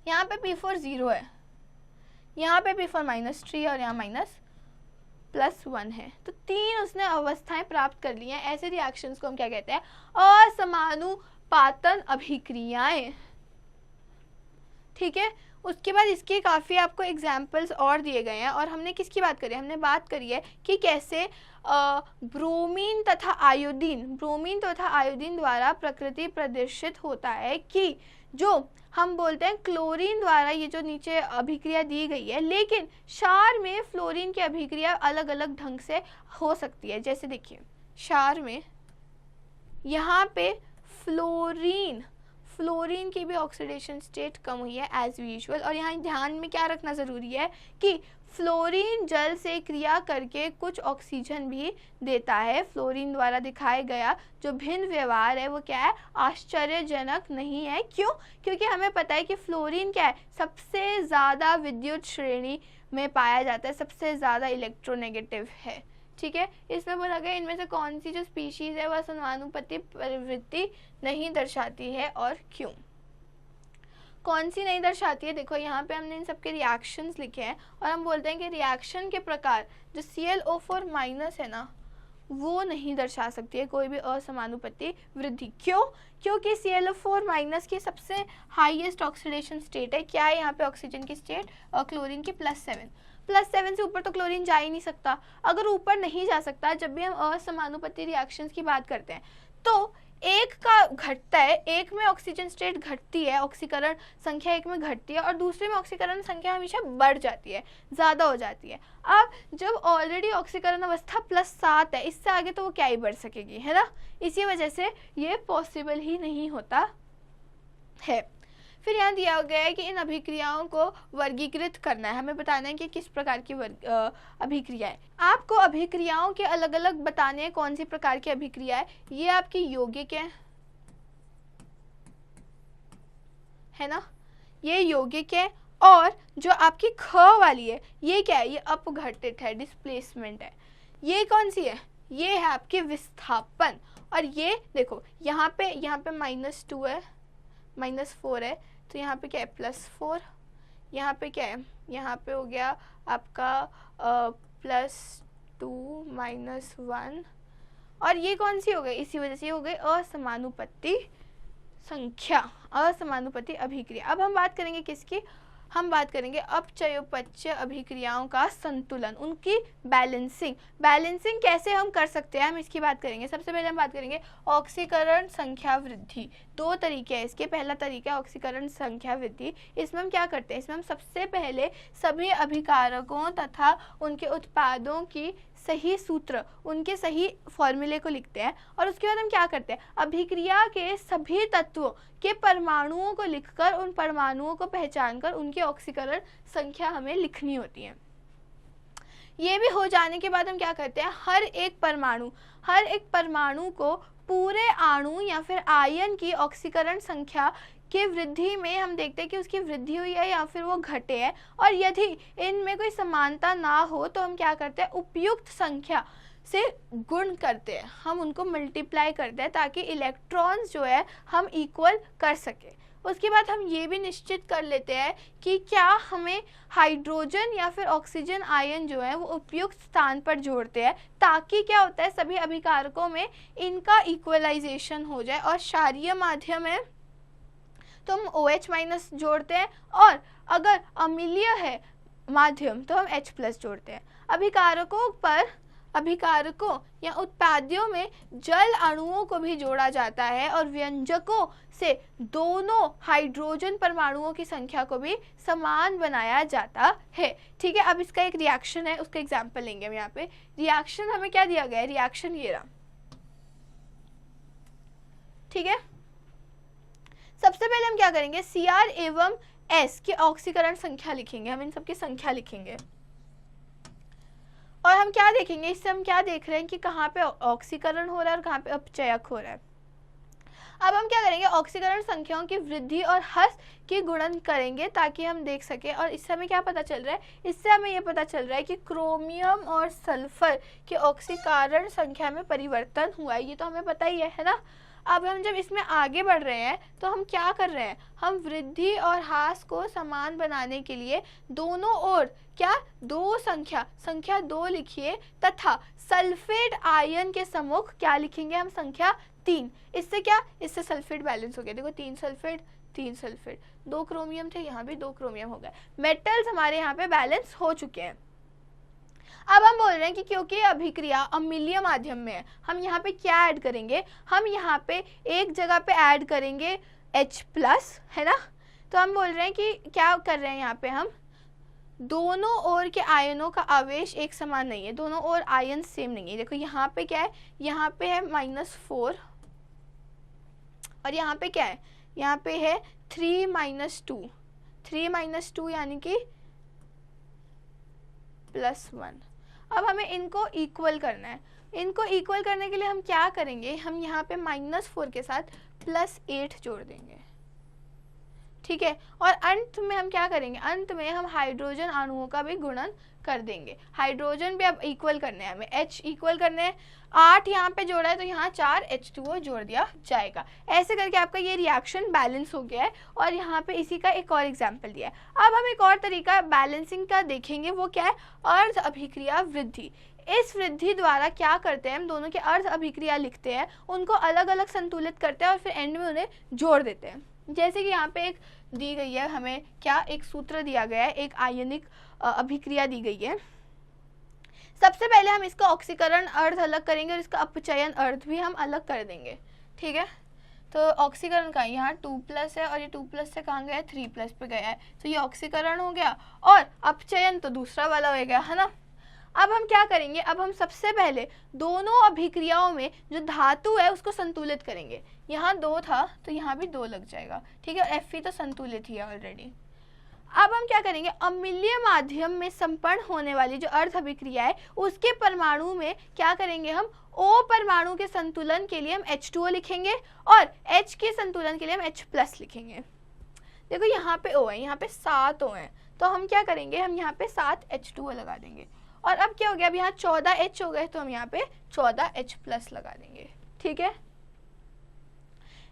S1: यहाँ पे P4 0 है, यहाँ पे P4 -3 और यहाँ -+1 है। तो 3 उसने अवस्थाएं प्राप्त कर ली हैं। ऐसे रिएक्शंस को हम क्या कहते हैं, असमानुपातन अभिक्रियाएं। ठीक है, उसके बाद इसके काफ़ी आपको एग्जाम्पल्स और दिए गए हैं। और हमने किसकी बात करी, हमने बात करी है कि कैसे ब्रोमीन तथा आयोडीन द्वारा प्रकृति प्रदर्शित होता है कि जो हम बोलते हैं क्लोरीन द्वारा ये जो नीचे अभिक्रिया दी गई है, लेकिन क्षार में फ्लोरीन की अभिक्रिया अलग अलग ढंग से हो सकती है। जैसे देखिए क्षार में यहाँ पे फ्लोरीन की भी ऑक्सीडेशन स्टेट कम हुई है एज यूजुअल। और यहाँ ध्यान में क्या रखना ज़रूरी है कि फ्लोरीन जल से क्रिया करके कुछ ऑक्सीजन भी देता है। फ्लोरीन द्वारा दिखाया गया जो भिन्न व्यवहार है वो क्या है, आश्चर्यजनक नहीं है। क्यों? क्योंकि हमें पता है कि फ्लोरीन क्या है, सबसे ज़्यादा विद्युत श्रेणी में पाया जाता है, सबसे ज़्यादा इलेक्ट्रोनेगेटिव है। ठीक है, इसमें बोला गया इनमें से कौन सी जो स्पीशीज है वह समानुपाती प्रवृत्ति नहीं दर्शाती है और क्यों। कौन सी नहीं दर्शाती है, देखो यहाँ पे हमने इन सबके रिएक्शंस लिखे हैं और हम बोलते हैं कि रिएक्शन के प्रकार जो ClO4- है ना, वो नहीं दर्शा सकती है कोई भी असमानुपाती वृद्धि। क्यों? क्योंकि ClO4- की सबसे हाईएस्ट ऑक्सीडेशन स्टेट है क्या है, यहाँ पे ऑक्सीजन की स्टेट क्लोरीन की +7 से ऊपर तो क्लोरीन जा ही नहीं सकता। अगर ऊपर नहीं जा सकता, जब भी हम असमानुपाती रिएक्शंस की बात करते हैं तो एक का घटता है, एक में ऑक्सीजन स्टेट घटती है, ऑक्सीकरण संख्या एक में घटती है और दूसरे में ऑक्सीकरण संख्या हमेशा बढ़ जाती है, ज़्यादा हो जाती है। अब जब ऑलरेडी ऑक्सीकरण अवस्था +7 है, इससे आगे तो वो क्या ही बढ़ सकेगी, है ना। इसी वजह से ये पॉसिबल ही नहीं होता है। फिर यहाँ दिया गया है कि इन अभिक्रियाओं को वर्गीकृत करना है, हमें बताना है कि किस प्रकार की अभिक्रियाएं। आपको अभिक्रियाओं के अलग अलग बताने हैं कौन सी प्रकार की अभिक्रिया है। ये आपकी यौगिक है ना, ये यौगिक है। और जो आपकी ख वाली है ये क्या है, ये अपघटित है, डिस्प्लेसमेंट है। ये कौन सी है, ये है आपके विस्थापन। और ये देखो यहाँ पे -2 है, -4 है, तो यहाँ पे क्या है +4, यहाँ पे क्या है यहाँ पे हो गया आपका +2 -1, और ये कौन सी हो गई, इसी वजह से ये हो गई असमानुपाती संख्या, असमानुपाती अभिक्रिया। अब हम बात करेंगे किसकी, हम बात करेंगे अपचयोपचय अभिक्रियाओं का संतुलन, उनकी बैलेंसिंग। बैलेंसिंग कैसे हम कर सकते हैं, हम इसकी बात करेंगे। सबसे पहले हम बात करेंगे ऑक्सीकरण संख्या वृद्धि। दो तरीके हैं इसके। पहला तरीका है ऑक्सीकरण संख्या वृद्धि। इसमें हम क्या करते हैं, इसमें हम सबसे पहले सभी अभिकारकों तथा उनके उत्पादों की सही सूत्र, उनके सही फॉर्मूले को लिखते हैं, और उसके बाद हम क्या करते हैं, अभिक्रिया के सभी तत्वों के परमाणुओं को लिखकर, उन परमाणुओं को पहचानकर उनकी ऑक्सीकरण संख्या हमें लिखनी होती है। ये भी हो जाने के बाद हम क्या करते हैं, हर एक परमाणु को पूरे अणु या फिर आयन की ऑक्सीकरण संख्या की वृद्धि में हम देखते हैं कि उसकी वृद्धि हुई है या फिर वो घटे है, और यदि इनमें कोई समानता ना हो तो हम क्या करते हैं, उपयुक्त संख्या से गुण करते हैं, हम उनको मल्टीप्लाई करते हैं ताकि इलेक्ट्रॉन्स जो है हम इक्वल कर सके। उसके बाद हम ये भी निश्चित कर लेते हैं कि क्या हमें हाइड्रोजन या फिर ऑक्सीजन आयन जो है वो उपयुक्त स्थान पर जोड़ते हैं, ताकि क्या होता है, सभी अभिकारकों में इनका इक्वलाइजेशन हो जाए। और क्षारीय माध्यम है तो हम OH- जोड़ते हैं, और अगर अम्लीय है माध्यम तो हम H+ जोड़ते हैं। अभिकारकों या उत्पाद्यों में जल अणुओं को भी जोड़ा जाता है, और व्यंजकों से दोनों हाइड्रोजन परमाणुओं की संख्या को भी समान बनाया जाता है। ठीक है, अब इसका एक रिएक्शन है, उसका एग्जाम्पल लेंगे हम। यहाँ पे रिएक्शन हमें क्या दिया गया है, रिएक्शन ये रहा। ठीक है, सबसे पहले हम क्या करेंगे, Cr एवं S की ऑक्सीकरण संख्या लिखेंगे, हम इन सबकी संख्या लिखेंगे, और हम क्या देखेंगे, इससे हम क्या देख रहे हैं कि कहाँ पे ऑक्सीकरण हो रहा है और कहाँ पे अपचयक हो रहा है। अब हम क्या करेंगे, ऑक्सीकरण संख्याओं की वृद्धि और ह्रास की गुणन करेंगे ताकि हम देख सके। और इससे हमें क्या पता चल रहा है, इससे हमें ये पता चल रहा है कि क्रोमियम और सल्फर के ऑक्सीकरण संख्या में परिवर्तन हुआ है, ये तो हमें पता ही है ना। अब हम जब इसमें आगे बढ़ रहे हैं तो हम क्या कर रहे हैं, हम वृद्धि और ह्रास को समान बनाने के लिए दोनों ओर क्या, दो संख्या 2 लिखिए, तथा सल्फेट आयन के सम्मुख क्या लिखेंगे, हम संख्या 3। इससे क्या, इससे सल्फेट बैलेंस हो गया। देखो 3 सल्फेट 2 क्रोमियम थे, यहाँ भी 2 क्रोमियम हो गए। मेटल्स हमारे यहाँ पे बैलेंस हो चुके हैं। अब हम बोल रहे हैं कि क्योंकि अभिक्रिया अम्लीय माध्यम में है, हम यहाँ पे क्या ऐड करेंगे, हम यहाँ पे एक जगह पे ऐड करेंगे H+, है ना। तो हम बोल रहे हैं कि क्या कर रहे हैं, यहाँ पे हम दोनों ओर के आयनों का आवेश एक समान नहीं है, दोनों ओर आयन सेम नहीं है। देखो यहाँ पे क्या है, यहाँ पे है -4, और यहाँ पे क्या है, यहाँ पे है 3 - 2 यानी कि +1। अब हमें इनको इक्वल करना है। इनको इक्वल करने के लिए हम क्या करेंगे, हम यहाँ पे -4 के साथ +8 जोड़ देंगे। ठीक है, और अंत में हम क्या करेंगे, अंत में हम हाइड्रोजन अणुओं का भी गुणन कर देंगे। हाइड्रोजन भी अब इक्वल करने हैं हमें, H इक्वल करने हैं। 8 यहाँ पे जोड़ा है तो यहाँ 4 H2O जोड़ दिया जाएगा। ऐसे करके आपका ये रिएक्शन बैलेंस हो गया है, और यहाँ पे इसी का एक और एग्जाम्पल दिया है। अब हम एक और तरीका बैलेंसिंग का देखेंगे, वो क्या है, अर्ध अभिक्रिया वृद्धि। इस वृद्धि द्वारा क्या करते हैं, हम दोनों के अर्ध अभिक्रिया लिखते हैं, उनको अलग अलग संतुलित करते हैं और फिर एंड में उन्हें जोड़ देते हैं। जैसे कि यहाँ पे एक दी गई है, हमें क्या, एक सूत्र दिया गया है, एक आयनिक अभिक्रिया दी गई है। सबसे पहले हम इसका ऑक्सीकरण अर्ध अलग करेंगे और इसका अपचयन अर्ध भी हम अलग कर देंगे। ठीक है, तो ऑक्सीकरण का यहाँ 2+ है, और ये 2+ से कहाँ गया है, 3+ पे गया है, तो ये ऑक्सीकरण हो गया, और अपचयन तो दूसरा वाला हो गया, है ना। अब हम क्या करेंगे, अब हम सबसे पहले दोनों अभिक्रियाओं में जो धातु है उसको संतुलित करेंगे। यहाँ 2 था तो यहाँ भी 2 लग जाएगा। ठीक है, Fe तो संतुलित ही है ऑलरेडी। अब हम क्या करेंगे, अम्लीय माध्यम में संपन्न होने वाली जो अर्ध अभिक्रिया है उसके परमाणु में क्या करेंगे, हम O परमाणु के संतुलन के लिए हम H2O लिखेंगे, और H के संतुलन के लिए हम H+ लिखेंगे। देखो यहाँ पे O है, यहाँ पे 7 O है, तो हम क्या करेंगे, हम यहाँ पे 7 H2O लगा देंगे। और अब क्या हो गया, अब यहाँ 14 H हो गए, तो हम यहाँ पे 14 H+ लगा देंगे। ठीक है,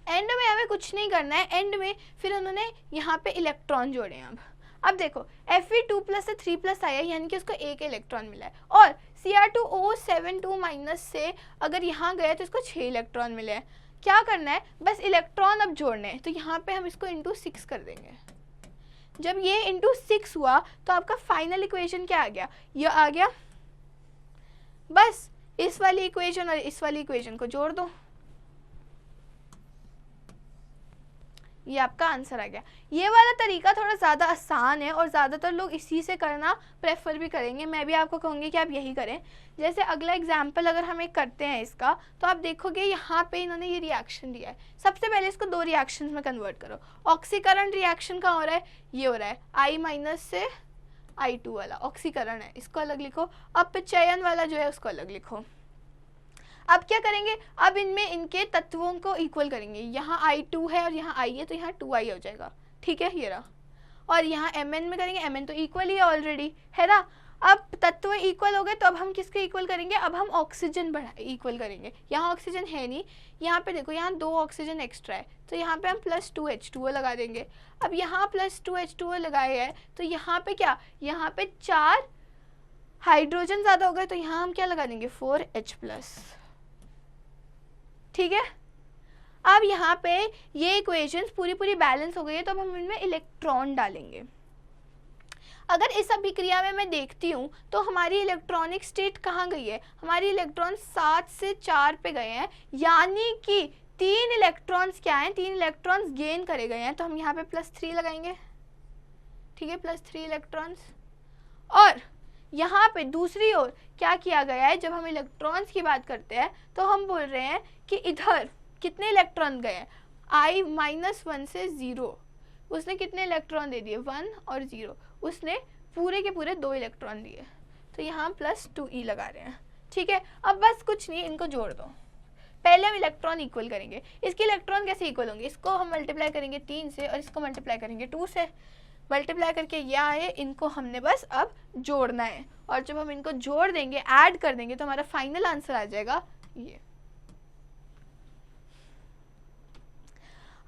S1: एंड में हमें कुछ नहीं करना है, एंड में फिर उन्होंने यहाँ पे इलेक्ट्रॉन जोड़े हैं। अब देखो Fe2+ से 3+ आया यानी कि उसको एक इलेक्ट्रॉन मिला है, और Cr2O72- से अगर यहाँ गया तो इसको 6 इलेक्ट्रॉन मिले हैं। क्या करना है, बस इलेक्ट्रॉन अब जोड़ने हैं। तो यहाँ पे हम इसको इंटू 6 कर देंगे। जब ये इंटू 6 हुआ तो आपका फाइनल इक्वेशन क्या आ गया, ये आ गया। बस इस वाली इक्वेशन और इस वाली इक्वेशन को जोड़ दो, ये आपका आंसर आ गया। ये वाला तरीका थोड़ा ज़्यादा आसान है और ज़्यादातर लोग इसी से करना प्रेफर भी करेंगे। मैं भी आपको कहूँगी कि आप यही करें। जैसे अगला एग्जाम्पल अगर हम एक करते हैं इसका, तो आप देखोगे यहाँ पे इन्होंने ये रिएक्शन दिया है। सबसे पहले इसको 2 रिएक्शंस में कन्वर्ट करो। ऑक्सीकरण रिएक्शन का हो रहा है, ये हो रहा है I- से I2 वाला ऑक्सीकरण है, इसको अलग लिखो। अपचयन वाला जो है उसको अलग लिखो। अब क्या करेंगे, अब इनमें इनके तत्वों को इक्वल करेंगे। यहाँ I2 है और यहाँ I है, तो यहाँ 2I हो जाएगा, ठीक है, ये रहा। और यहाँ Mn में करेंगे, Mn तो इक्वल ही है ऑलरेडी, है ना। अब तत्व इक्वल हो गए, तो अब हम किसको इक्वल करेंगे, अब हम ऑक्सीजन बढ़ा इक्वल करेंगे। यहाँ ऑक्सीजन है नहीं, यहाँ पे देखो यहाँ 2 ऑक्सीजन एक्स्ट्रा है, तो यहाँ पे हम +2 H2O लगा देंगे। अब यहाँ +2 H2O लगाए है, तो यहाँ पे क्या, यहाँ पे 4 हाइड्रोजन ज़्यादा हो गए, तो यहाँ हम क्या लगा देंगे 4H+, ठीक है। अब यहाँ पे ये इक्वेशंस पूरी बैलेंस हो गई है, तो अब हम इनमें इलेक्ट्रॉन डालेंगे। अगर इस अभिक्रिया में मैं देखती हूँ तो हमारी इलेक्ट्रॉनिक स्टेट कहाँ गई है, हमारी इलेक्ट्रॉन 7 से 4 पे गए हैं, यानी कि 3 इलेक्ट्रॉन्स क्या हैं, 3 इलेक्ट्रॉन्स गेन करे गए हैं। तो हम यहाँ पे +3 लगाएंगे, ठीक है, +3 इलेक्ट्रॉन्स। और यहाँ पे दूसरी ओर क्या किया गया है, जब हम इलेक्ट्रॉन्स की बात करते हैं तो हम बोल रहे हैं कि इधर कितने इलेक्ट्रॉन गए हैं, I-1 से 0, उसने कितने इलेक्ट्रॉन दे दिए 1 और 0, उसने पूरे के पूरे 2 इलेक्ट्रॉन दिए। तो यहाँ +2E लगा रहे हैं, ठीक है। अब बस कुछ नहीं, इनको जोड़ दो। पहले हम इलेक्ट्रॉन इक्वल करेंगे। इसके इलेक्ट्रॉन कैसे इक्वल होंगे, इसको हम मल्टीप्लाई करेंगे 3 से और इसको मल्टीप्लाई करेंगे 2 से। मल्टीप्लाई करके ये आए, इनको हमने बस अब जोड़ना है, और जब हम इनको जोड़ देंगे, ऐड कर देंगे, तो हमारा फाइनल आंसर आ जाएगा ये।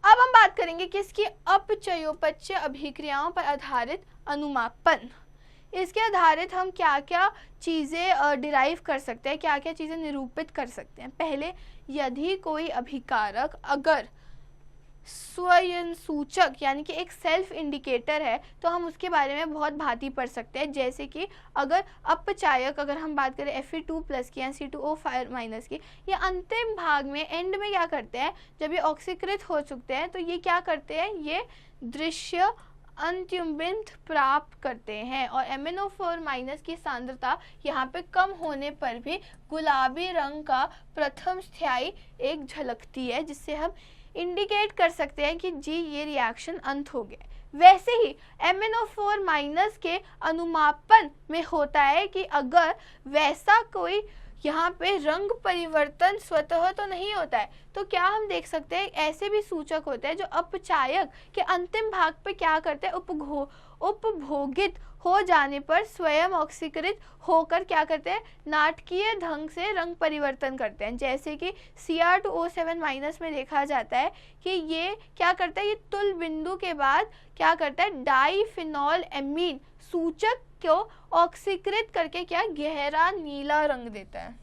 S1: अब हम बात करेंगे कि इसकी अपचयोपचय अभिक्रियाओं पर आधारित अनुमापन। इसके आधारित हम क्या क्या चीज़ें डिराइव कर सकते हैं, क्या क्या चीज़ें निरूपित कर सकते हैं। पहले, यदि कोई अभिकारक अगर स्वयं सूचक यानी कि एक सेल्फ इंडिकेटर है, तो हम उसके बारे में बहुत भांति पढ़ सकते हैं। जैसे कि अगर अपचायक, अगर हम बात करें Fe2+ की या C2O- की, ये अंतिम भाग में एंड में क्या करते हैं, जब ये ऑक्सीकृत हो चुकते हैं तो ये क्या करते हैं, ये दृश्य अंत्युबिंद प्राप्त करते हैं। और MnO4- की सांद्रता यहाँ पे कम होने पर भी गुलाबी रंग का प्रथम स्थायी एक झलकती है, जिससे हम इंडिकेट कर सकते हैं कि जी ये रिएक्शन अंत हो गया। वैसे ही MnO4- के अनुमापन में होता है कि अगर वैसा कोई यहाँ पे रंग परिवर्तन स्वतः तो नहीं होता है, तो क्या हम देख सकते हैं ऐसे भी सूचक होते हैं जो अपचायक के अंतिम भाग पे क्या करते हैं, उपभोगित हो जाने पर स्वयं ऑक्सीकृत होकर क्या करते हैं, नाटकीय ढंग से रंग परिवर्तन करते हैं। जैसे कि Cr2O7- में देखा जाता है कि ये क्या करता है, ये तुल बिंदु के बाद क्या करता है, डाईफिनॉल एमीन सूचक को ऑक्सीकृत करके क्या गहरा नीला रंग देता है।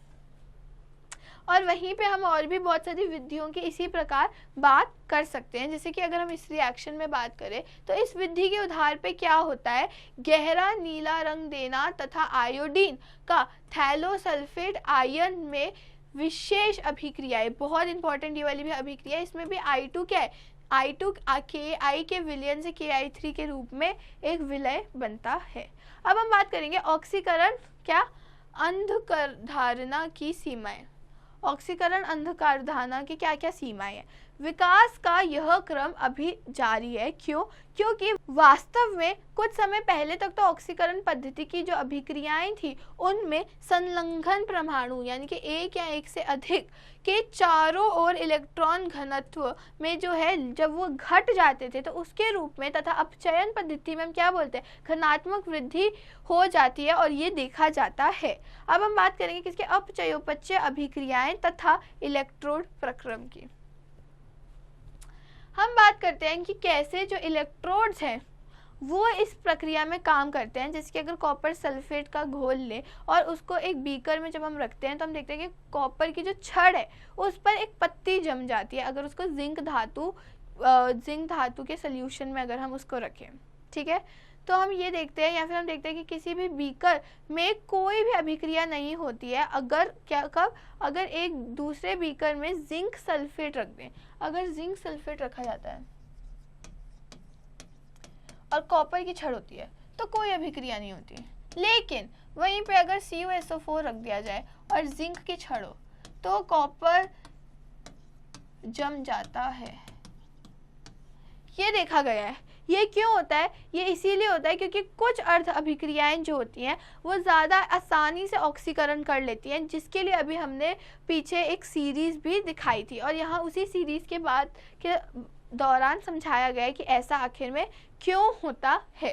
S1: और वहीं पे हम और भी बहुत सारी विधियों की इसी प्रकार बात कर सकते हैं। जैसे कि अगर हम इस रिएक्शन में बात करें तो इस विधि के उदाहरण पे क्या होता है, गहरा नीला रंग देना तथा आयोडीन का थैलोसल्फेट आयन में विशेष अभिक्रियाएं, बहुत इंपॉर्टेंट ये वाली भी अभिक्रिया, इसमें भी I2 क्या है, I2 Ki के विलयन से Ki3 के रूप में एक विलय बनता है। अब हम बात करेंगे ऑक्सीकरण क्या अंधकार धारणा की सीमाएं। ऑक्सीकरण अंधकार धारणा की क्या क्या सीमाएं हैं। विकास का यह क्रम अभी जारी है। क्यों? क्योंकि वास्तव में कुछ समय पहले तक तो ऑक्सीकरण पद्धति की जो अभिक्रियाएं थी उनमें संलग्न परमाणु यानी कि एक या एक से अधिक के चारों ओर इलेक्ट्रॉन घनत्व में जो है जब वो घट जाते थे तो उसके रूप में, तथा अपचयन पद्धति में हम क्या बोलते हैं, घनात्मक वृद्धि हो जाती है और ये देखा जाता है। अब हम बात करेंगे किसके, अपचयोपचय अभिक्रियाएं तथा इलेक्ट्रोड प्रक्रम की। हम बात करते हैं कि कैसे जो इलेक्ट्रोड्स हैं वो इस प्रक्रिया में काम करते हैं। जैसे कि अगर कॉपर सल्फेट का घोल ले और उसको एक बीकर में जब हम रखते हैं तो हम देखते हैं कि कॉपर की जो छड़ है उस पर एक पत्ती जम जाती है अगर उसको जिंक धातु के सोल्यूशन में अगर हम उसको रखें, ठीक है। तो हम ये देखते हैं, या फिर हम देखते हैं कि किसी भी बीकर में कोई भी अभिक्रिया नहीं होती है अगर एक दूसरे बीकर में जिंक सल्फेट रख दें। अगर जिंक सल्फेट रखा जाता है और कॉपर की छड़ होती है तो कोई अभिक्रिया नहीं होती। लेकिन वहीं पे अगर CuSO4 रख दिया जाए और जिंक की छड़ हो तो कॉपर जम जाता है। ये देखा गया है। ये क्यों होता है? ये इसीलिए होता है क्योंकि कुछ अर्ध अभिक्रियाएं जो होती हैं वो ज़्यादा आसानी से ऑक्सीकरण कर लेती हैं, जिसके लिए अभी हमने पीछे एक सीरीज़ भी दिखाई थी और यहाँ उसी सीरीज़ के बाद के दौरान समझाया गया है कि ऐसा आखिर में क्यों होता है।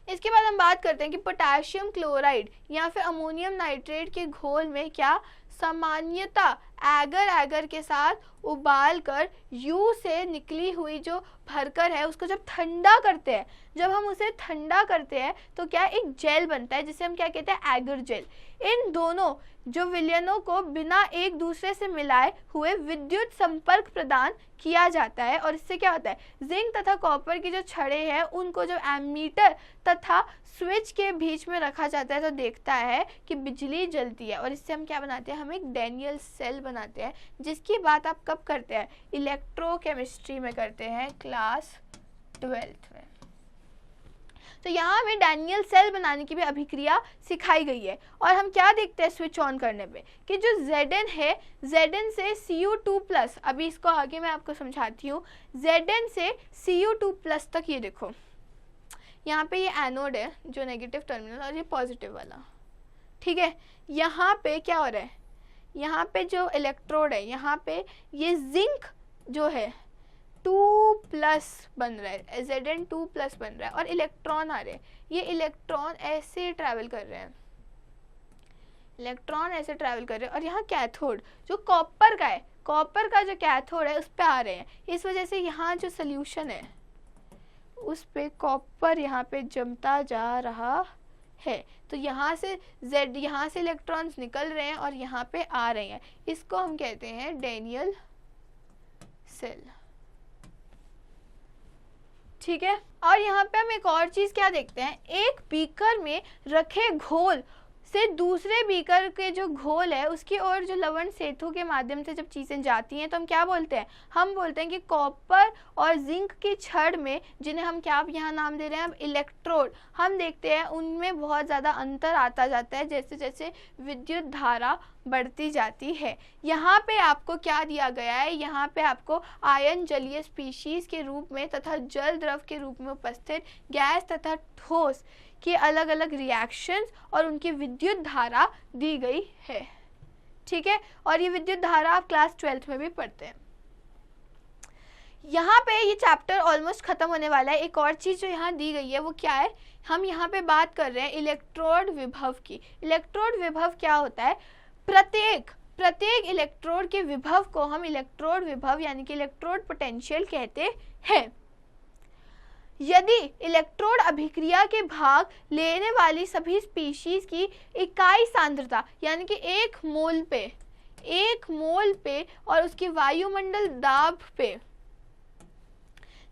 S1: इसके बाद हम बात करते हैं कि पोटेशियम क्लोराइड या फिर अमोनियम नाइट्रेट के घोल में क्या सामान्यता एगर के साथ उबाल कर U से निकली हुई जो भरकर है उसको जब ठंडा करते हैं, जब हम उसे ठंडा करते हैं तो क्या एक जेल बनता है जिसे हम क्या कहते हैं, एगर जेल। इन दोनों जो विलयनों को बिना एक दूसरे से मिलाए हुए विद्युत संपर्क प्रदान किया जाता है और इससे क्या होता है, जिंक तथा कॉपर की जो छड़ें हैं उनको जब एमीटर तथा स्विच के बीच में रखा जाता है तो देखता है कि बिजली जलती है और इससे हम क्या बनाते हैं, हम एक डैनियल सेल बनाते हैं, जिसकी बात आप कब करते हैं, इलेक्ट्रोकेमिस्ट्री में करते हैं, क्लास 12th में। तो यहाँ हमें डैनियल सेल बनाने की भी अभिक्रिया सिखाई गई है और हम क्या देखते हैं स्विच ऑन करने पे कि जो Zn है, Zn से Cu2+, अभी इसको आगे मैं आपको समझाती हूँ, Zn से Cu2+ तक, ये देखो यहाँ पे ये एनोड है जो नेगेटिव टर्मिनल और ये पॉजिटिव वाला, ठीक है। यहाँ पे क्या हो रहा है, यहाँ पे जो इलेक्ट्रोड है यहाँ पे ये जिंक जो है 2+ बन रहा है, Zn2+ बन रहा है और इलेक्ट्रॉन आ रहे हैं। ये इलेक्ट्रॉन ऐसे ट्रैवल कर रहे हैं, इलेक्ट्रॉन ऐसे ट्रैवल कर रहे हैं और यहाँ कैथोड जो कॉपर का है, कॉपर का जो कैथोड है उस पे आ रहे हैं। इस वजह से यहाँ जो सोल्यूशन है उस पे कॉपर यहाँ पे जमता जा रहा है। तो यहाँ से इलेक्ट्रॉन्स निकल रहे हैं और यहाँ पे आ रहे हैं, इसको हम कहते हैं डैनियल सेल, ठीक है। और यहाँ पे हम एक और चीज क्या देखते हैं, एक बीकर में रखे घोल से दूसरे बीकर के जो घोल है उसकी ओर जो लवण सेतु के माध्यम से जब चीजें जाती हैं तो हम क्या बोलते हैं, हम बोलते हैं कि कॉपर और जिंक की छड़ में, जिन्हें हम क्या यहाँ नाम दे रहे हैं अब इलेक्ट्रोड, हम देखते हैं उनमें बहुत ज़्यादा अंतर आता जाता है जैसे जैसे विद्युत धारा बढ़ती जाती है। यहाँ पे आपको क्या दिया गया है, यहाँ पे आपको आयन जलीय स्पीशीज के रूप में तथा जल द्रव के रूप में उपस्थित गैस तथा ठोस की अलग अलग रिएक्शंस और उनकी विद्युत धारा दी गई है, ठीक है। और ये विद्युत धारा आप क्लास 12th में भी पढ़ते हैं। यहाँ पे ये चैप्टर ऑलमोस्ट खत्म होने वाला है। एक और चीज जो यहाँ दी गई है वो क्या है, हम यहाँ पे बात कर रहे हैं इलेक्ट्रोड विभव की। इलेक्ट्रोड विभव क्या होता है, प्रत्येक इलेक्ट्रोड के विभव को हम इलेक्ट्रोड विभव यानी कि इलेक्ट्रोड पोटेंशियल कहते हैं। यदि इलेक्ट्रोड अभिक्रिया के भाग लेने वाली सभी स्पीशीज की इकाई सांद्रता यानी कि एक मोल पे और उसकी वायुमंडल दाब पे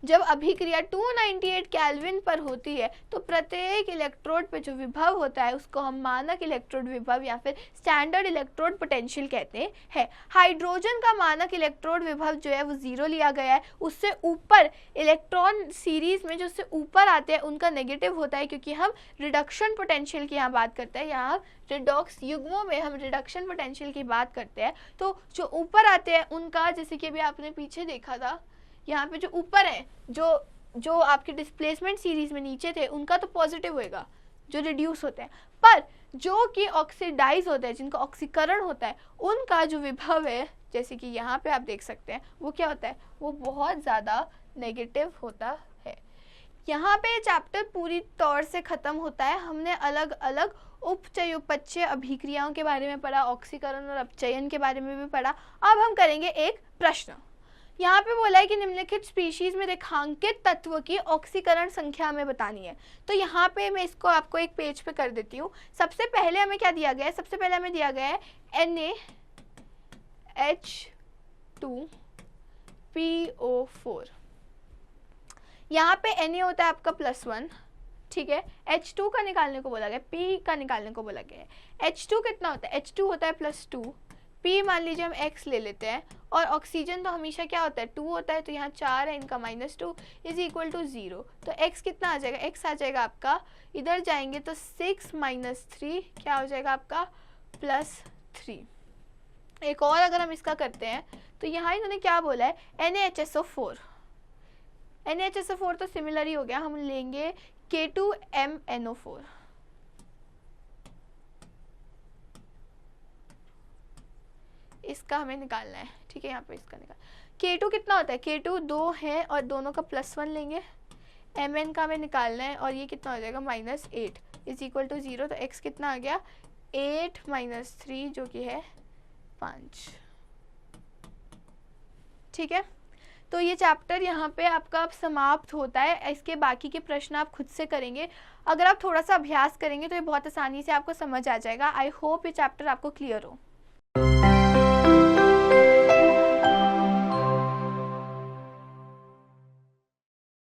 S1: जब अभिक्रिया 298 केल्विन पर होती है तो प्रत्येक इलेक्ट्रोड पे जो विभव होता है उसको हम मानक इलेक्ट्रोड विभव या फिर स्टैंडर्ड इलेक्ट्रोड पोटेंशियल कहते हैं। हाइड्रोजन का मानक इलेक्ट्रोड विभव जो है वो 0 लिया गया है। उससे ऊपर इलेक्ट्रॉन सीरीज में जो उससे ऊपर आते हैं उनका नेगेटिव होता है, क्योंकि हम रिडक्शन पोटेंशियल की यहाँ बात करते हैं। यहाँ रिडॉक्स युग्मों में हम रिडक्शन पोटेंशियल की बात करते हैं। तो जो ऊपर आते हैं उनका, जैसे कि अभी आपने पीछे देखा था, यहाँ पे जो ऊपर है जो आपके डिस्प्लेसमेंट सीरीज में नीचे थे उनका तो पॉजिटिव होएगा जो रिड्यूस होते हैं, पर जो कि ऑक्सीडाइज होते हैं जिनका ऑक्सीकरण होता है उनका जो विभव है, जैसे कि यहाँ पे आप देख सकते हैं, वो क्या होता है, वो बहुत ज़्यादा नेगेटिव होता है। यहाँ पे चैप्टर पूरी तौर से ख़त्म होता है। हमने अलग अलग उपचय उपचय अभिक्रियाओं के बारे में पढ़ा, ऑक्सीकरण और अपचयन के बारे में भी पढ़ा। अब हम करेंगे एक प्रश्न। यहाँ पे बोला है कि निम्नलिखित स्पीशीज में रेखांकित तत्व की ऑक्सीकरण संख्या हमें बतानी है। तो यहाँ पे मैं इसको आपको एक पेज पे कर देती हूँ। सबसे पहले हमें क्या दिया गया है, सबसे पहले हमें दिया गया है NaH2PO4। यहाँ पे Na होता है आपका +1, ठीक है। H2 का निकालने को बोला गया, P का निकालने को बोला गया है। H2 कितना होता है, H2 होता है +2, P मान लीजिए हम X ले लेते हैं, और ऑक्सीजन तो हमेशा क्या होता है 2 होता है, तो यहाँ 4 है, इनका -2 इज इक्वल टू 0। तो X कितना आ जाएगा, X आ जाएगा आपका, इधर जाएंगे तो 6 - 3 क्या हो जाएगा आपका +3। एक और अगर हम इसका करते हैं तो यहाँ इन्होंने क्या बोला है NaHSO4। NaHSO4 तो सिमिलर ही हो गया, हम लेंगे K2MnO4। इसका हमें निकालना है, ठीक है। यहाँ पे इसका निकाल, K2 कितना होता है, K2 2 है और दोनों का +1 लेंगे, Mn का हमें निकालना है, और ये कितना हो जाएगा -8 इज इक्वल टू 0। तो X कितना आ गया 8 - 3 जो कि है 5, ठीक है। तो ये चैप्टर यहाँ पे आपका अब समाप्त होता है। इसके बाकी के प्रश्न आप खुद से करेंगे। अगर आप थोड़ा सा अभ्यास करेंगे तो ये बहुत आसानी से आपको समझ आ जाएगा। आई होप ये चैप्टर आपको क्लियर हो।